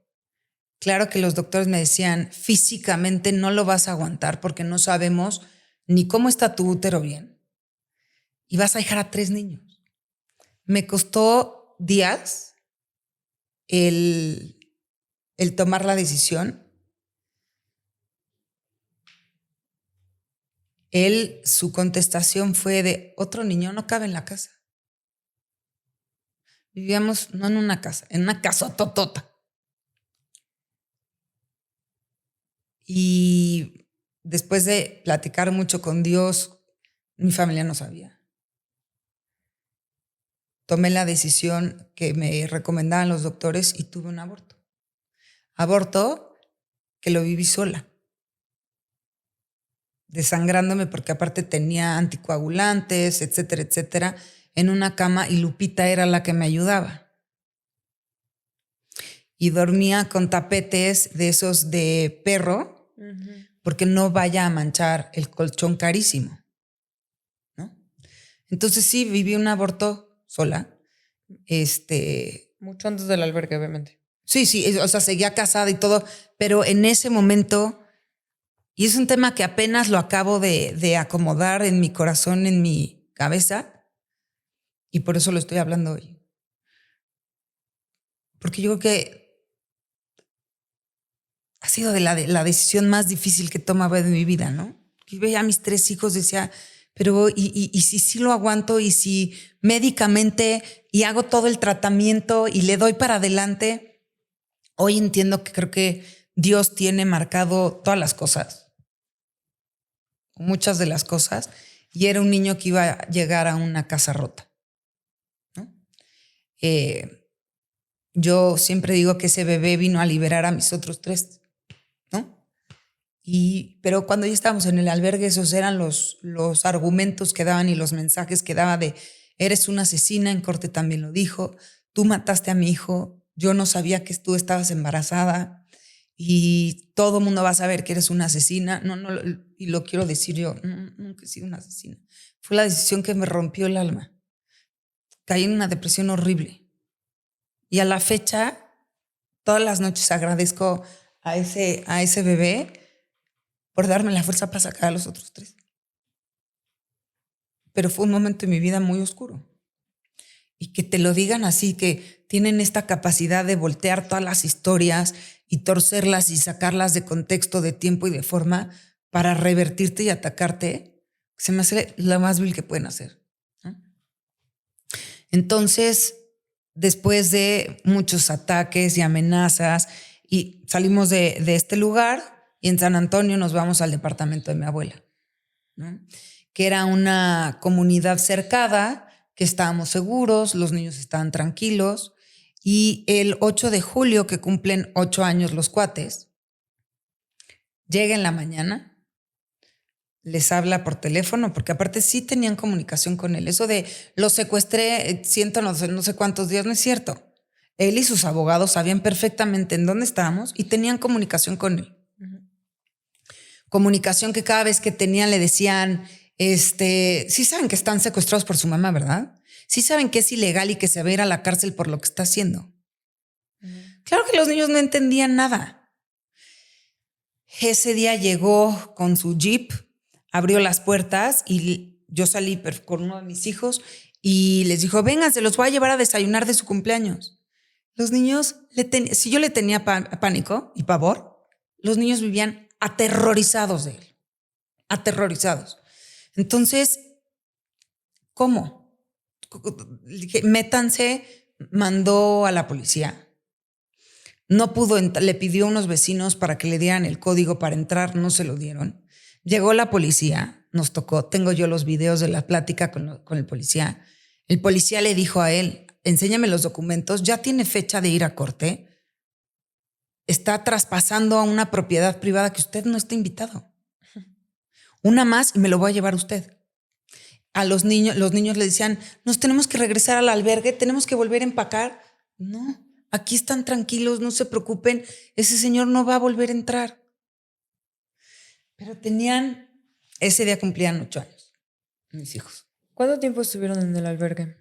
Claro que los doctores me decían, físicamente no lo vas a aguantar porque no sabemos ni cómo está tu útero bien. Y vas a dejar a 3 niños. Me costó días el tomar la decisión. Su contestación fue de otro niño no cabe en la casa. Vivíamos no en una casa, en una casa totota. Y después de platicar mucho con Dios, mi familia no sabía. Tomé la decisión que me recomendaban los doctores y tuve un aborto. Aborto que lo viví sola, desangrándome porque aparte tenía anticoagulantes, etcétera, etcétera, en una cama, y Lupita era la que me ayudaba. Y dormía con tapetes de esos de perro, uh-huh, porque no vaya a manchar el colchón carísimo, ¿no? Entonces sí, viví un aborto sola. Mucho antes del albergue, obviamente. Sí, o sea, seguía casada y todo, pero en ese momento, y es un tema que apenas lo acabo de acomodar en mi corazón, en mi cabeza, y por eso lo estoy hablando hoy. Porque yo creo que ha sido de la decisión más difícil que he tomado en mi vida, ¿no? Y veía a mis 3 hijos, decía, pero ¿y si sí lo aguanto? ¿Y si médicamente y hago todo el tratamiento y le doy para adelante? Hoy entiendo que creo que Dios tiene marcado todas las cosas, muchas de las cosas, y era un niño que iba a llegar a una casa rota, ¿no? yo siempre digo que ese bebé vino a liberar a mis otros 3, ¿no? Pero cuando ya estábamos en el albergue, esos eran los argumentos que daban y los mensajes que daba de eres una asesina, en corte también lo dijo, tú mataste a mi hijo, yo no sabía que tú estabas embarazada y todo el mundo va a saber que eres una asesina. No, y lo quiero decir yo, nunca he sido una asesina. Fue la decisión que me rompió el alma. Caí en una depresión horrible. Y a la fecha, todas las noches agradezco a ese bebé por darme la fuerza para sacar a los otros 3. Pero fue un momento en mi vida muy oscuro. Y que te lo digan así, que tienen esta capacidad de voltear todas las historias y torcerlas y sacarlas de contexto, de tiempo y de forma para revertirte y atacarte, se me hace lo más vil que pueden hacer, ¿no? Entonces, después de muchos ataques y amenazas, y salimos de este lugar y en San Antonio nos vamos al departamento de mi abuela, ¿no? Que era una comunidad cercada, que estábamos seguros, los niños estaban tranquilos. Y el 8 de julio, que cumplen 8 años los cuates, llega en la mañana, les habla por teléfono, porque aparte sí tenían comunicación con él. Eso de los secuestré, no sé cuántos días, no es cierto. Él y sus abogados sabían perfectamente en dónde estábamos y tenían comunicación con él. Comunicación que cada vez que tenían le decían, sí saben que están secuestrados por su mamá, ¿verdad? Sí saben que es ilegal y que se va a ir a la cárcel por lo que está haciendo. Claro que los niños no entendían nada. Ese día llegó con su jeep, abrió las puertas y yo salí con uno de mis hijos y les dijo, vengan, se los voy a llevar a desayunar de su cumpleaños. Los niños, si yo le tenía pánico y pavor, los niños vivían aterrorizados de él. Aterrorizados. Entonces, ¿cómo? Métanse, mandó a la policía. No pudo, le pidió a unos vecinos para que le dieran el código para entrar, no se lo dieron. Llegó la policía, nos tocó, tengo yo los videos de la plática con el policía. El policía le dijo a él, enséñame los documentos, ya tiene fecha de ir a corte, está traspasando a una propiedad privada que usted no está invitado. Una más y me lo voy a llevar usted. A los niños le decían, nos tenemos que regresar al albergue, tenemos que volver a empacar. No, aquí están tranquilos, no se preocupen, ese señor no va a volver a entrar. Pero ese día cumplían 8 años, mis hijos. ¿Cuánto tiempo estuvieron en el albergue?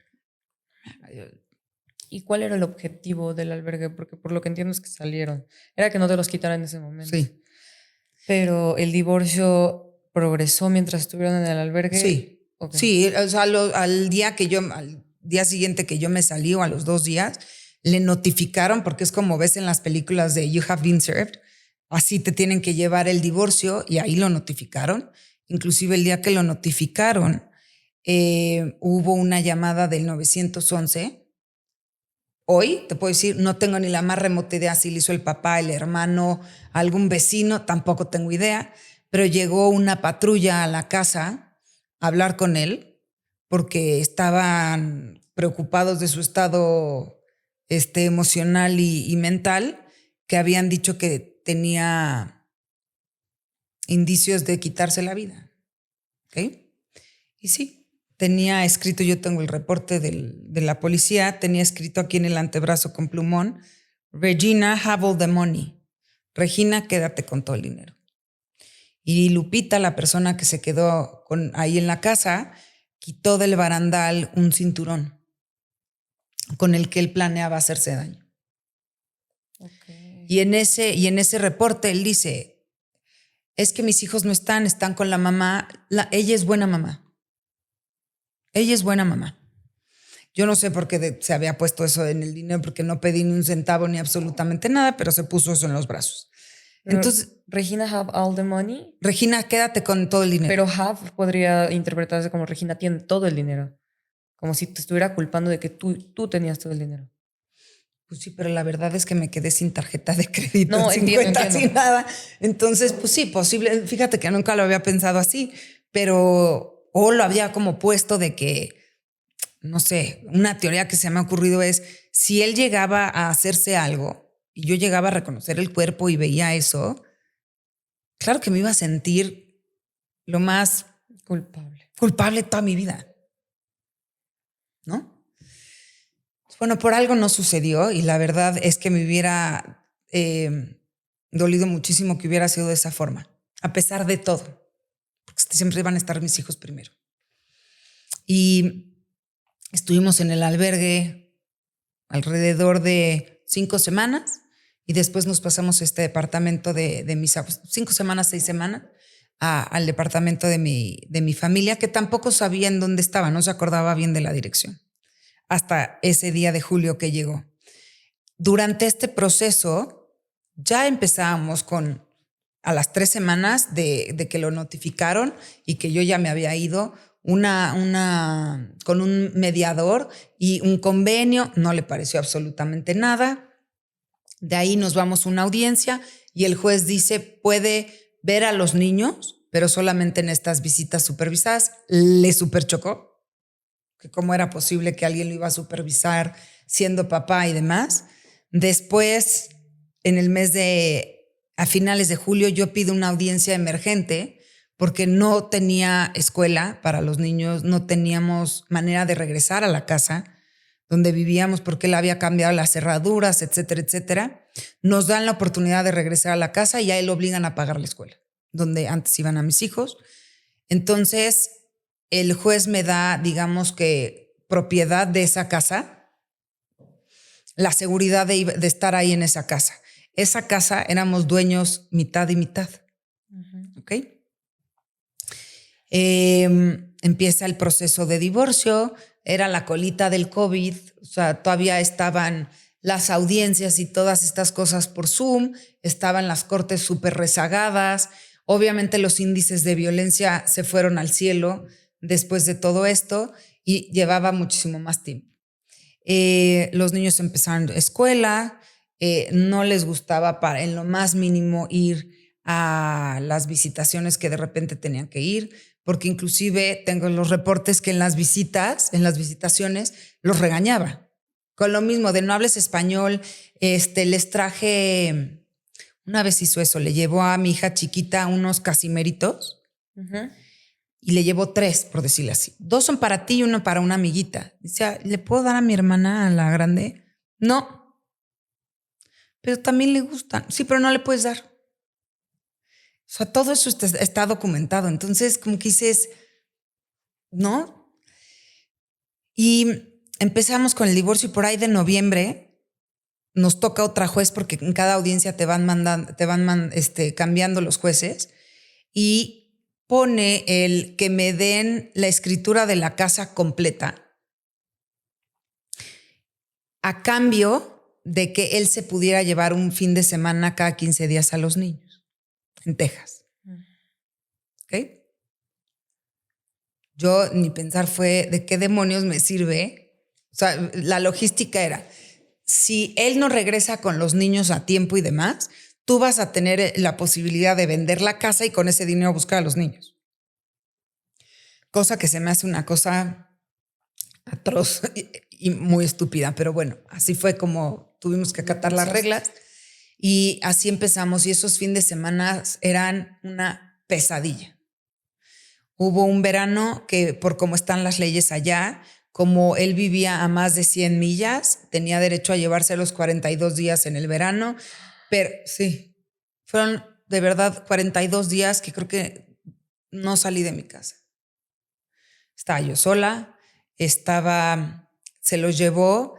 ¿Y cuál era el objetivo del albergue? Porque por lo que entiendo es que salieron. Era que no te los quitaran en ese momento. Sí. Pero el divorcio progresó mientras estuvieron en el albergue. Sí. Okay. Sí, o sea, al día siguiente que yo me salí o a los 2 días, le notificaron, porque es como ves en las películas de You Have Been Served, así te tienen que llevar el divorcio y ahí lo notificaron. Inclusive el día que lo notificaron, hubo una llamada del 911. Hoy te puedo decir, no tengo ni la más remota idea si le hizo el papá, el hermano, algún vecino, tampoco tengo idea, pero llegó una patrulla a la casa a hablar con él porque estaban preocupados de su estado emocional y mental, que habían dicho que tenía indicios de quitarse la vida. ¿Ok? Y sí, tenía escrito, yo tengo el reporte de la policía, tenía escrito aquí en el antebrazo con plumón, Regina, have all the money. Regina, quédate con todo el dinero. Y Lupita, la persona que se quedó ahí en la casa, quitó del barandal un cinturón con el que él planeaba hacerse daño. Okay. Y en ese reporte él dice, es que mis hijos no están con la mamá, ella es buena mamá. Ella es buena mamá. Yo no sé por qué se había puesto eso en el dinero, porque no pedí ni un centavo ni absolutamente nada, pero se puso eso en los brazos. Entonces, Regina have all the money. Regina, quédate con todo el dinero. Pero have podría interpretarse como Regina tiene todo el dinero. Como si te estuviera culpando de que tú tenías todo el dinero. Pues sí, pero la verdad es que me quedé sin tarjeta de crédito, no, sin cuenta, sin nada. Entonces, pues sí, posible. Fíjate que nunca lo había pensado así, pero o lo había como puesto de que no sé, una teoría que se me ha ocurrido es, si él llegaba a hacerse algo y yo llegaba a reconocer el cuerpo y veía eso, claro que me iba a sentir lo más culpable toda mi vida, ¿no? Bueno, por algo no sucedió y la verdad es que me hubiera dolido muchísimo que hubiera sido de esa forma, a pesar de todo, porque siempre iban a estar mis hijos primero. Y estuvimos en el albergue alrededor de 5 semanas y después nos pasamos a este departamento de mis 5 semanas, 6 semanas, al departamento de mi familia, que tampoco sabía en dónde estaba, no se acordaba bien de la dirección, hasta ese día de julio que llegó. Durante este proceso ya empezábamos a las 3 semanas de que lo notificaron y que yo ya me había ido, con un mediador y un convenio, no le pareció absolutamente nada. De ahí nos vamos a una audiencia y el juez dice, puede ver a los niños, pero solamente en estas visitas supervisadas. Le superchocó, que cómo era posible que alguien lo iba a supervisar siendo papá y demás. Después, a finales de julio, yo pido una audiencia emergente porque no tenía escuela para los niños, no teníamos manera de regresar a la casa donde vivíamos porque él había cambiado las cerraduras, etcétera, etcétera. Nos dan la oportunidad de regresar a la casa y a él lo obligan a pagar la escuela, donde antes iban a mis hijos. Entonces, el juez me da, digamos que, propiedad de esa casa, la seguridad de estar ahí en esa casa. Esa casa éramos dueños mitad y mitad. ¿Ok? Empieza el proceso de divorcio, era la colita del COVID, o sea, todavía estaban las audiencias y todas estas cosas por Zoom, estaban las cortes súper rezagadas, obviamente los índices de violencia se fueron al cielo después de todo esto y llevaba muchísimo más tiempo. Los niños empezaron escuela, no les gustaba en lo más mínimo ir a las visitaciones que de repente tenían que ir, porque inclusive tengo los reportes que en las visitaciones, los regañaba. Con lo mismo de no hables español, les traje, una vez hizo eso, le llevó a mi hija chiquita unos casimeritos y le llevó 3, por decirlo así. 2 son para ti y 1 para una amiguita. Dice, ¿le puedo dar a mi hermana, a la grande? No. Pero también le gustan. Sí, pero no le puedes dar. O sea, todo eso está documentado. Entonces, como que dices, ¿no? Y empezamos con el divorcio y por ahí de noviembre nos toca otra juez porque en cada audiencia te van cambiando los jueces y pone el que me den la escritura de la casa completa a cambio de que él se pudiera llevar un fin de semana cada 15 días a los niños. En Texas. ¿Ok? Yo ni pensar fue de qué demonios me sirve. O sea, la logística era, si él no regresa con los niños a tiempo y demás, tú vas a tener la posibilidad de vender la casa y con ese dinero buscar a los niños. Cosa que se me hace una cosa atroz y muy estúpida, pero bueno, así fue como tuvimos que acatar las reglas. Y así empezamos y esos fines de semana eran una pesadilla. Hubo un verano que por cómo están las leyes allá, como él vivía a más de 100 millas, tenía derecho a llevarse los 42 días en el verano, pero sí, fueron de verdad 42 días que creo que no salí de mi casa. Estaba yo sola, se los llevó.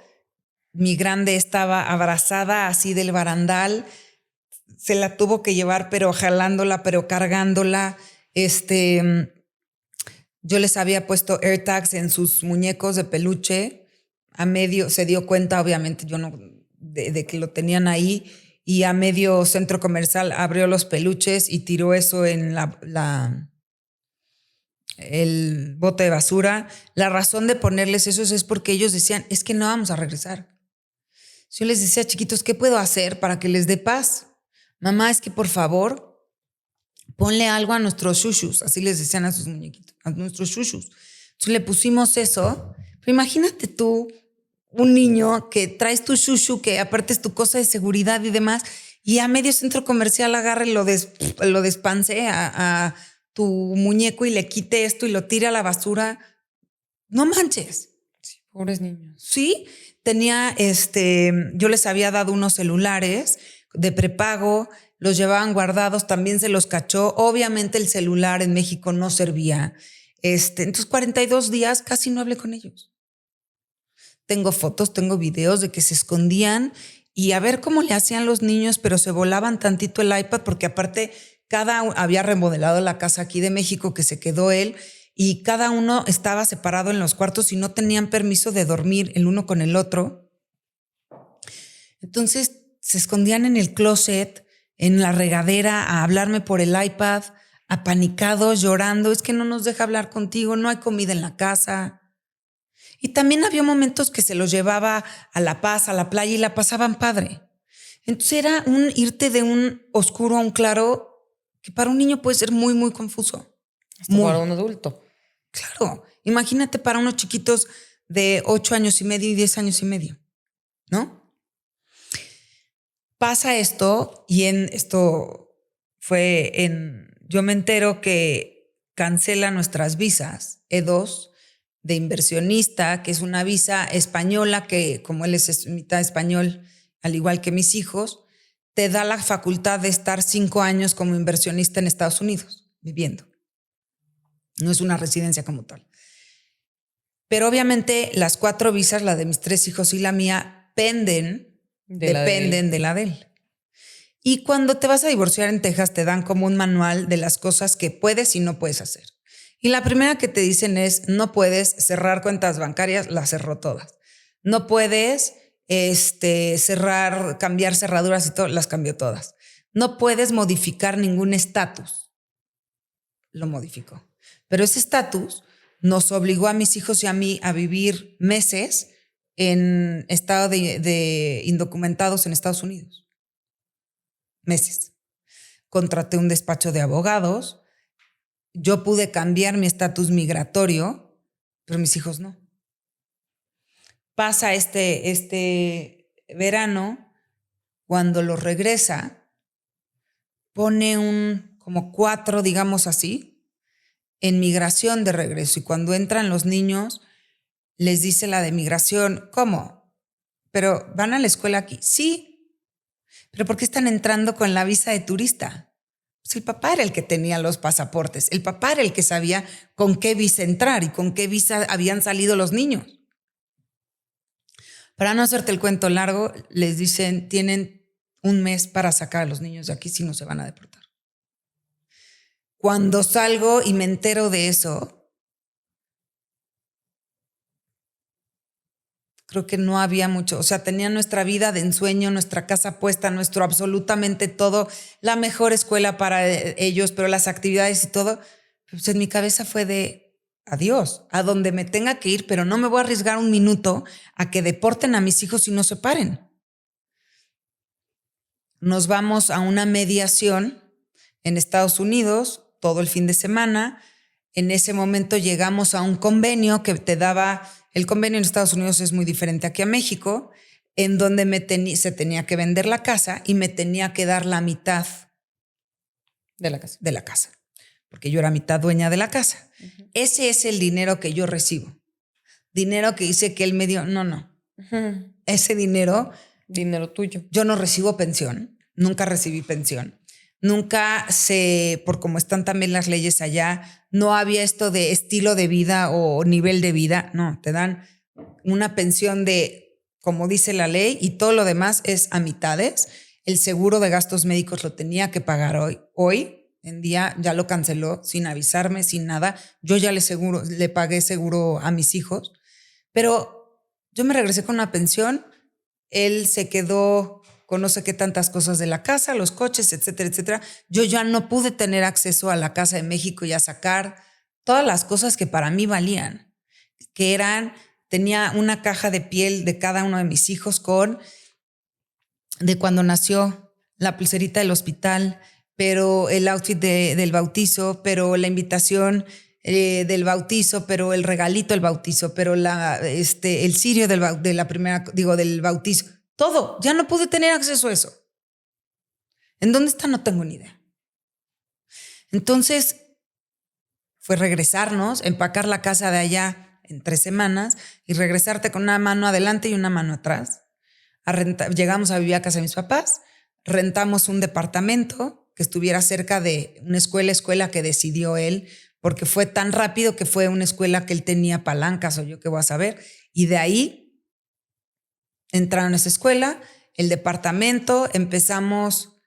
Mi grande estaba abrazada así del barandal, se la tuvo que llevar, pero jalándola, pero cargándola. Yo les había puesto AirTags en sus muñecos de peluche. A medio se dio cuenta, obviamente, yo no, de que lo tenían ahí. Y a medio centro comercial abrió los peluches y tiró eso en el bote de basura. La razón de ponerles eso es porque ellos decían, es que no vamos a regresar. Yo les decía, chiquitos, ¿qué puedo hacer para que les dé paz? Mamá, es que por favor, ponle algo a nuestros shushus. Así les decían a sus muñequitos, a nuestros shushus. Entonces le pusimos eso Pero imagínate tú, un niño que traes tu shushu, que aparte es tu cosa de seguridad y demás, y a medio centro comercial agarre y lo despance a tu muñeco y le quite esto y lo tire a la basura. No manches. Sí, pobres niños. Sí, tenía yo les había dado unos celulares de prepago, los llevaban guardados, también se los cachó. Obviamente el celular en México no servía. Entonces 42 días casi no hablé con ellos. Tengo fotos, tengo videos de que se escondían y a ver cómo le hacían los niños, pero se volaban tantito el iPad porque aparte había remodelado la casa aquí de México que se quedó él y cada uno estaba separado en los cuartos y no tenían permiso de dormir el uno con el otro. Entonces se escondían en el closet, en la regadera, a hablarme por el iPad, apanicados, llorando. Es que no nos deja hablar contigo, no hay comida en la casa. Y también había momentos que se los llevaba a La Paz, a la playa y la pasaban padre. Entonces era irte de un oscuro a un claro que para un niño puede ser muy, muy confuso. Hasta para un adulto. Claro. Imagínate para unos chiquitos de 8 años y medio y 10 años y medio, ¿no? Pasa esto y yo me entero que cancela nuestras visas E2 de inversionista, que es una visa española que, como él es mitad español, al igual que mis hijos, te da la facultad de estar 5 años como inversionista en Estados Unidos, viviendo. No es una residencia como tal. Pero obviamente las 4 visas, la de mis 3 hijos y la mía, dependen de la de él. Y cuando te vas a divorciar en Texas, te dan como un manual de las cosas que puedes y no puedes hacer. Y la primera que te dicen es, no puedes cerrar cuentas bancarias, las cerró todas. No puedes cambiar cerraduras y todo, las cambió todas. No puedes modificar ningún estatus. Lo modificó. Pero ese estatus nos obligó a mis hijos y a mí a vivir meses en estado de indocumentados en Estados Unidos. Meses. Contraté un despacho de abogados. Yo pude cambiar mi estatus migratorio, pero mis hijos no. Pasa este verano, cuando lo regresa, pone como 4, digamos así, en migración de regreso. Y cuando entran los niños, les dice la de migración, ¿cómo? ¿Pero van a la escuela aquí? Sí. ¿Pero por qué están entrando con la visa de turista? Pues el papá era el que tenía los pasaportes. El papá era el que sabía con qué visa entrar y con qué visa habían salido los niños. Para no hacerte el cuento largo, les dicen, tienen un mes para sacar a los niños de aquí, si no se van a deportar. Cuando salgo y me entero de eso, creo que no había mucho. O sea, tenía nuestra vida de ensueño, nuestra casa puesta, nuestro absolutamente todo, la mejor escuela para ellos, pero las actividades y todo, pues en mi cabeza fue de adiós, a donde me tenga que ir, pero no me voy a arriesgar un minuto a que deporten a mis hijos y no se paren. Nos vamos a una mediación en Estados Unidos todo el fin de semana. En ese momento llegamos a un convenio que te daba. El convenio en Estados Unidos es muy diferente aquí a México, en donde se tenía que vender la casa y me tenía que dar la mitad de la casa, porque yo era mitad dueña de la casa. Uh-huh. Ese es el dinero que yo recibo. Dinero que dice que él me dio. No. Uh-huh. Ese dinero tuyo. Yo no recibo pensión, nunca recibí pensión. Nunca por cómo están también las leyes allá, no había esto de estilo de vida o nivel de vida. No, te dan una pensión de, como dice la ley, y todo lo demás es a mitades. El seguro de gastos médicos lo tenía que pagar hoy en día, ya lo canceló sin avisarme, sin nada. Yo ya le pagué seguro a mis hijos, pero yo me regresé con una pensión. Él se quedó con no sé qué tantas cosas de la casa, los coches, etcétera, etcétera. Yo ya no pude tener acceso a la Casa de México y a sacar todas las cosas que para mí valían, que tenía una caja de piel de cada uno de mis hijos de cuando nació, la pulserita del hospital, pero el outfit del bautizo, pero la invitación del bautizo, pero el regalito del bautizo, pero el cirio del bautizo. Todo. Ya no pude tener acceso a eso. ¿En dónde está? No tengo ni idea. Entonces, fue regresarnos, empacar la casa de allá en 3 semanas y regresarte con una mano adelante y una mano atrás. Llegamos a vivir a casa de mis papás, rentamos un departamento que estuviera cerca de una escuela que decidió él, porque fue tan rápido que fue una escuela que él tenía palancas o yo qué voy a saber. Y de ahí entraron a esa escuela, el departamento, empezamos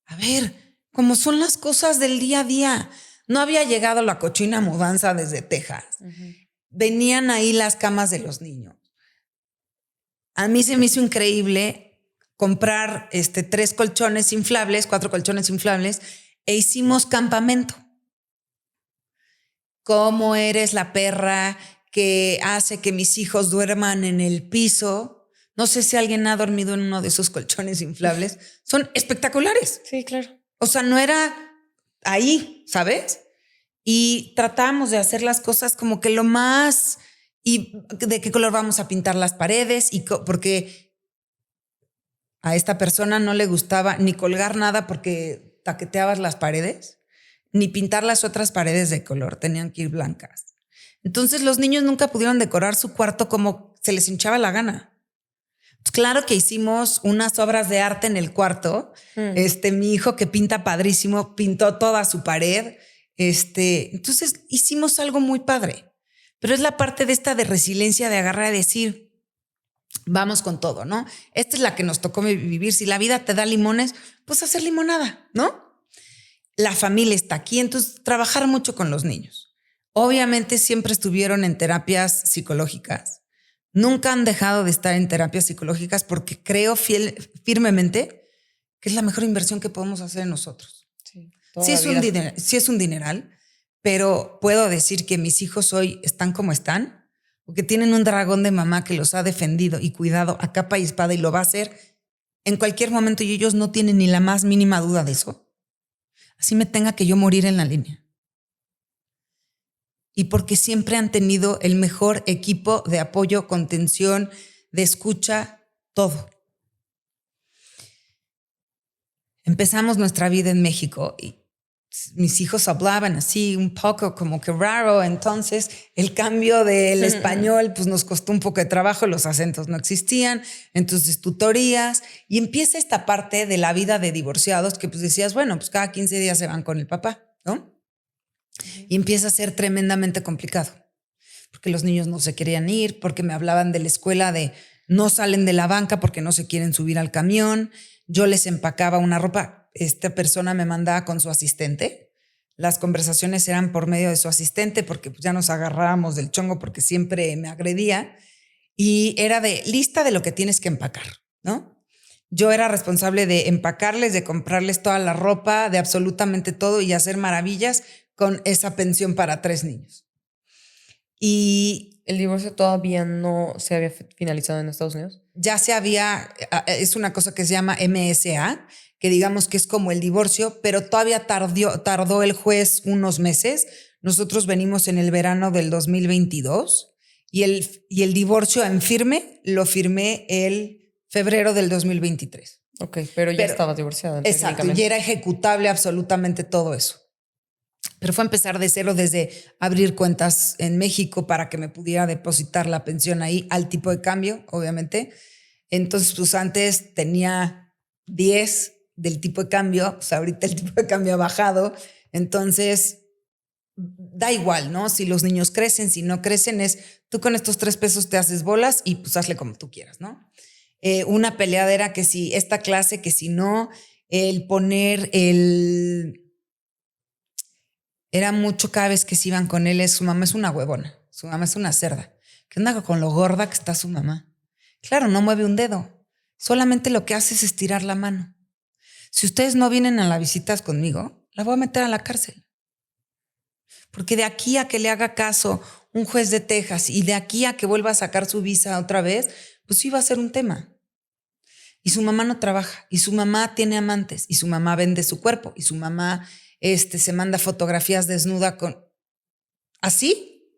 a ver cómo son las cosas del día a día. No había llegado la cochina mudanza desde Texas. Venían ahí las camas de los niños. A mí se me hizo increíble comprar 4 colchones inflables e hicimos campamento. ¿Cómo eres la perra que hace que mis hijos duerman en el piso? No sé si alguien ha dormido en uno de esos colchones inflables. Son espectaculares. Sí, claro. O sea, no era ahí, ¿sabes? Y tratábamos de hacer las cosas como que lo más... ¿Y de qué color vamos a pintar las paredes? Porque a esta persona no le gustaba ni colgar nada porque taqueteabas las paredes, ni pintar las otras paredes de color, tenían que ir blancas. Entonces los niños nunca pudieron decorar su cuarto como se les hinchaba la gana. Pues claro que hicimos unas obras de arte en el cuarto. Mi hijo, que pinta padrísimo, pintó toda su pared. Entonces hicimos algo muy padre. Pero es la parte de resiliencia, de agarrar y decir, vamos con todo, ¿no? Esta es la que nos tocó vivir. Si la vida te da limones, pues hacer limonada, ¿no? La familia está aquí, entonces trabajar mucho con los niños. Obviamente siempre estuvieron en terapias psicológicas. Nunca han dejado de estar en terapias psicológicas porque creo firmemente que es la mejor inversión que podemos hacer en nosotros. Sí es un dineral, pero puedo decir que mis hijos hoy están como están porque tienen un dragón de mamá que los ha defendido y cuidado a capa y espada y lo va a hacer en cualquier momento y ellos no tienen ni la más mínima duda de eso. Así me tenga que yo morir en la línea. Y porque siempre han tenido el mejor equipo de apoyo, contención, de escucha, todo. Empezamos nuestra vida en México y mis hijos hablaban así un poco como que raro, entonces el cambio del español pues nos costó un poco de trabajo, los acentos no existían, entonces tutorías y empieza esta parte de la vida de divorciados que pues decías, bueno, pues cada 15 días se van con el papá, ¿no? Y empieza a ser tremendamente complicado porque los niños no se querían ir, porque me hablaban de la escuela de no salen de la banca porque no se quieren subir al camión, yo les empacaba una ropa. Esta persona me mandaba con su asistente. Las conversaciones eran por medio de su asistente porque ya nos agarrábamos del chongo porque siempre me agredía y era de lista de lo que tienes que empacar, ¿no? Yo era responsable de empacarles, de comprarles toda la ropa, de absolutamente todo y hacer maravillas con esa pensión para 3 niños. Y ¿el divorcio todavía no se había finalizado en Estados Unidos? Ya es una cosa que se llama MSA, que digamos que es como el divorcio, pero todavía tardó el juez unos meses. Nosotros venimos en el verano del 2022 y el divorcio en firme lo firmé el febrero del 2023. Ok, pero ya estabas divorciada. Exacto, y era ejecutable absolutamente todo eso. Pero fue empezar de cero desde abrir cuentas en México para que me pudiera depositar la pensión ahí al tipo de cambio, obviamente. Entonces, pues antes tenía 10 del tipo de cambio, pues ahorita el tipo de cambio ha bajado. Entonces, da igual, ¿no? Si los niños crecen, si no crecen, tú con estos 3 pesos te haces bolas y pues hazle como tú quieras, ¿no? Una peleadera que si esta clase, que si no, el poner Era mucho cada vez que se iban con él, su mamá es una huevona, su mamá es una cerda. ¿Qué onda con lo gorda que está su mamá? Claro, no mueve un dedo, solamente lo que hace es estirar la mano. Si ustedes no vienen a las visitas conmigo, la voy a meter a la cárcel. Porque de aquí a que le haga caso un juez de Texas y de aquí a que vuelva a sacar su visa otra vez, pues sí va a ser un tema. Y su mamá no trabaja, y su mamá tiene amantes, y su mamá vende su cuerpo, y su mamá se manda fotografías desnuda con... así,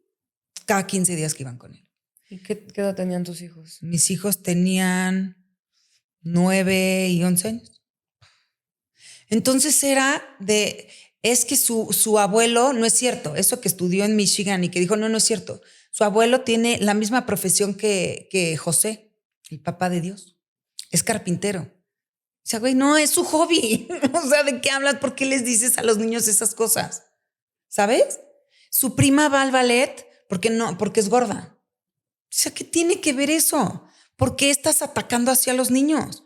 cada 15 días que iban con él. ¿Y qué edad tenían tus hijos? Mis hijos tenían 9 y 11 años. Entonces es que su abuelo, no es cierto, eso que estudió en Michigan y que dijo, no es cierto. Su abuelo tiene la misma profesión que José, el papá de Dios. Es carpintero. O sea, güey, no, es su hobby. O sea, ¿de qué hablas? ¿Por qué les dices a los niños esas cosas? ¿Sabes? Su prima va al ballet porque es gorda. O sea, ¿qué tiene que ver eso? ¿Por qué estás atacando así a los niños?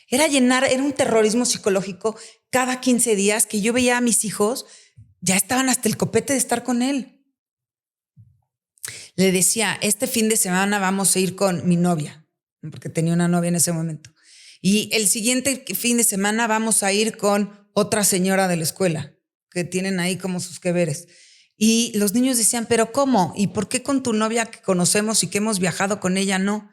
Era un terrorismo psicológico cada 15 días que yo veía a mis hijos, ya estaban hasta el copete de estar con él. Le decía, este fin de semana vamos a ir con mi novia, porque tenía una novia en ese momento. Y el siguiente fin de semana vamos a ir con otra señora de la escuela, que tienen ahí como sus que veres. Y los niños decían, ¿pero cómo? ¿Y por qué con tu novia que conocemos y que hemos viajado con ella no?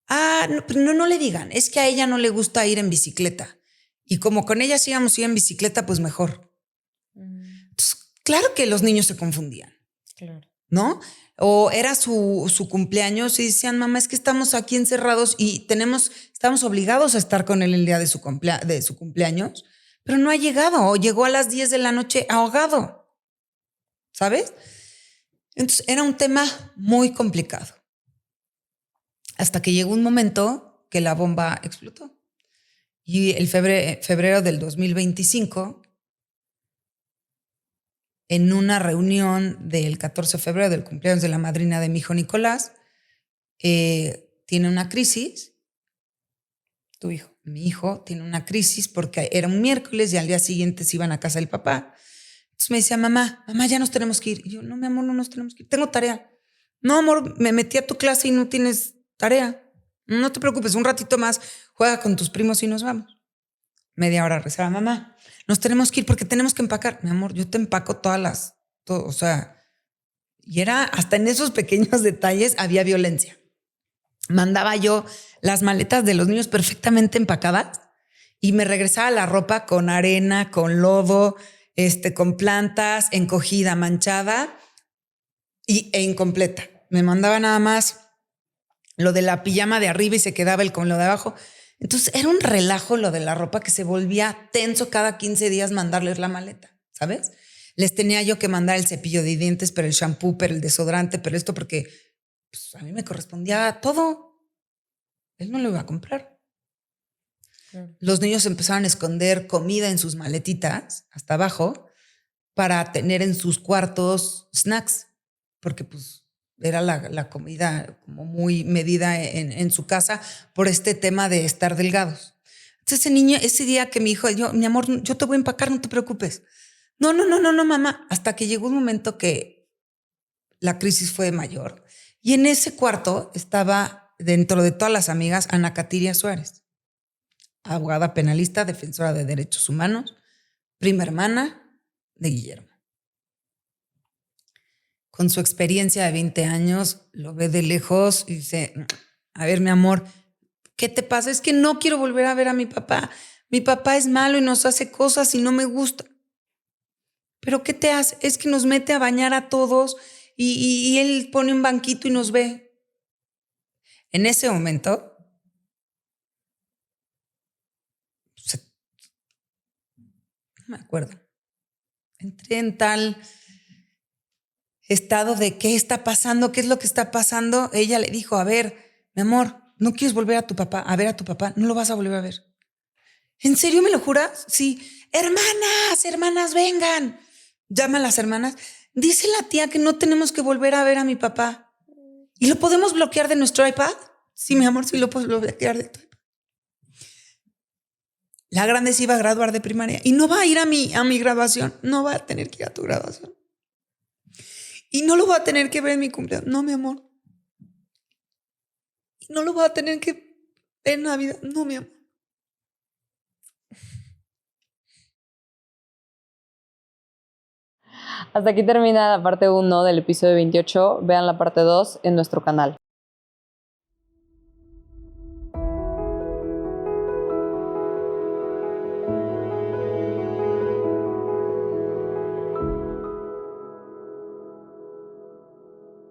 No le digan, es que a ella no le gusta ir en bicicleta. Y como con ella sí íbamos a ir en bicicleta, pues mejor. Entonces, claro que los niños se confundían. Claro. ¿No? O era su cumpleaños y decían, mamá, es que estamos aquí encerrados y estamos obligados a estar con él el día de su cumpleaños, pero no ha llegado o llegó a las 10 de la noche ahogado. ¿Sabes? Entonces era un tema muy complicado. Hasta que llegó un momento que la bomba explotó. Y el febrero del 2025, en una reunión del 14 de febrero del cumpleaños de la madrina de mi hijo Nicolás, tiene una crisis. Tu hijo. Mi hijo tiene una crisis porque era un miércoles y al día siguiente se iban a casa del papá. Entonces me decía, mamá, ya nos tenemos que ir. Y yo, no, mi amor, no nos tenemos que ir. Tengo tarea. No, amor, me metí a tu clase y no tienes tarea. No te preocupes, un ratito más, juega con tus primos y nos vamos. Media hora rezaba, mamá, nos tenemos que ir porque tenemos que empacar. Mi amor, yo te empaco o sea, y era hasta en esos pequeños detalles había violencia. Mandaba yo las maletas de los niños perfectamente empacadas y me regresaba la ropa con arena, con lodo, con plantas, encogida, manchada e incompleta. Me mandaba nada más lo de la pijama de arriba y se quedaba con lo de abajo. Entonces era un relajo lo de la ropa que se volvía tenso cada 15 días mandarles la maleta, ¿sabes? Les tenía yo que mandar el cepillo de dientes, pero el shampoo, pero el desodorante, pero esto porque pues, a mí me correspondía todo. Él no lo iba a comprar. Los niños empezaron a esconder comida en sus maletitas hasta abajo para tener en sus cuartos snacks, porque pues era la comida como muy medida en su casa por este tema de estar delgados. Entonces ese día que mi hijo, mi amor, yo te voy a empacar, no te preocupes. No, mamá. Hasta que llegó un momento que la crisis fue mayor. Y en ese cuarto estaba, dentro de todas las amigas, Ana Katiria Suárez, abogada penalista, defensora de derechos humanos, prima hermana de Guillermo. Con su experiencia de 20 años, lo ve de lejos y dice, a ver, mi amor, ¿qué te pasa? Es que no quiero volver a ver a mi papá. Mi papá es malo y nos hace cosas y no me gusta. ¿Pero qué te hace? Es que nos mete a bañar a todos y él pone un banquito y nos ve. En ese momento, no me acuerdo, entré en tal estado de qué está pasando, qué es lo que está pasando. Ella le dijo, a ver, mi amor, ¿no quieres volver a ver a tu papá? No lo vas a volver a ver. ¿En serio me lo juras? Sí. Hermanas, vengan. Llama a las hermanas. Dice la tía que no tenemos que volver a ver a mi papá. ¿Y lo podemos bloquear de nuestro iPad? Sí, mi amor, sí lo puedo bloquear de tu iPad. La grande se iba a graduar de primaria y no va a ir a mi graduación. No va a tener que ir a tu graduación. Y no lo voy a tener que ver en mi cumpleaños. No, mi amor. Y no lo voy a tener que ver en Navidad. No, mi amor. Hasta aquí termina la parte 1 del episodio 28. Vean la parte 2 en nuestro canal.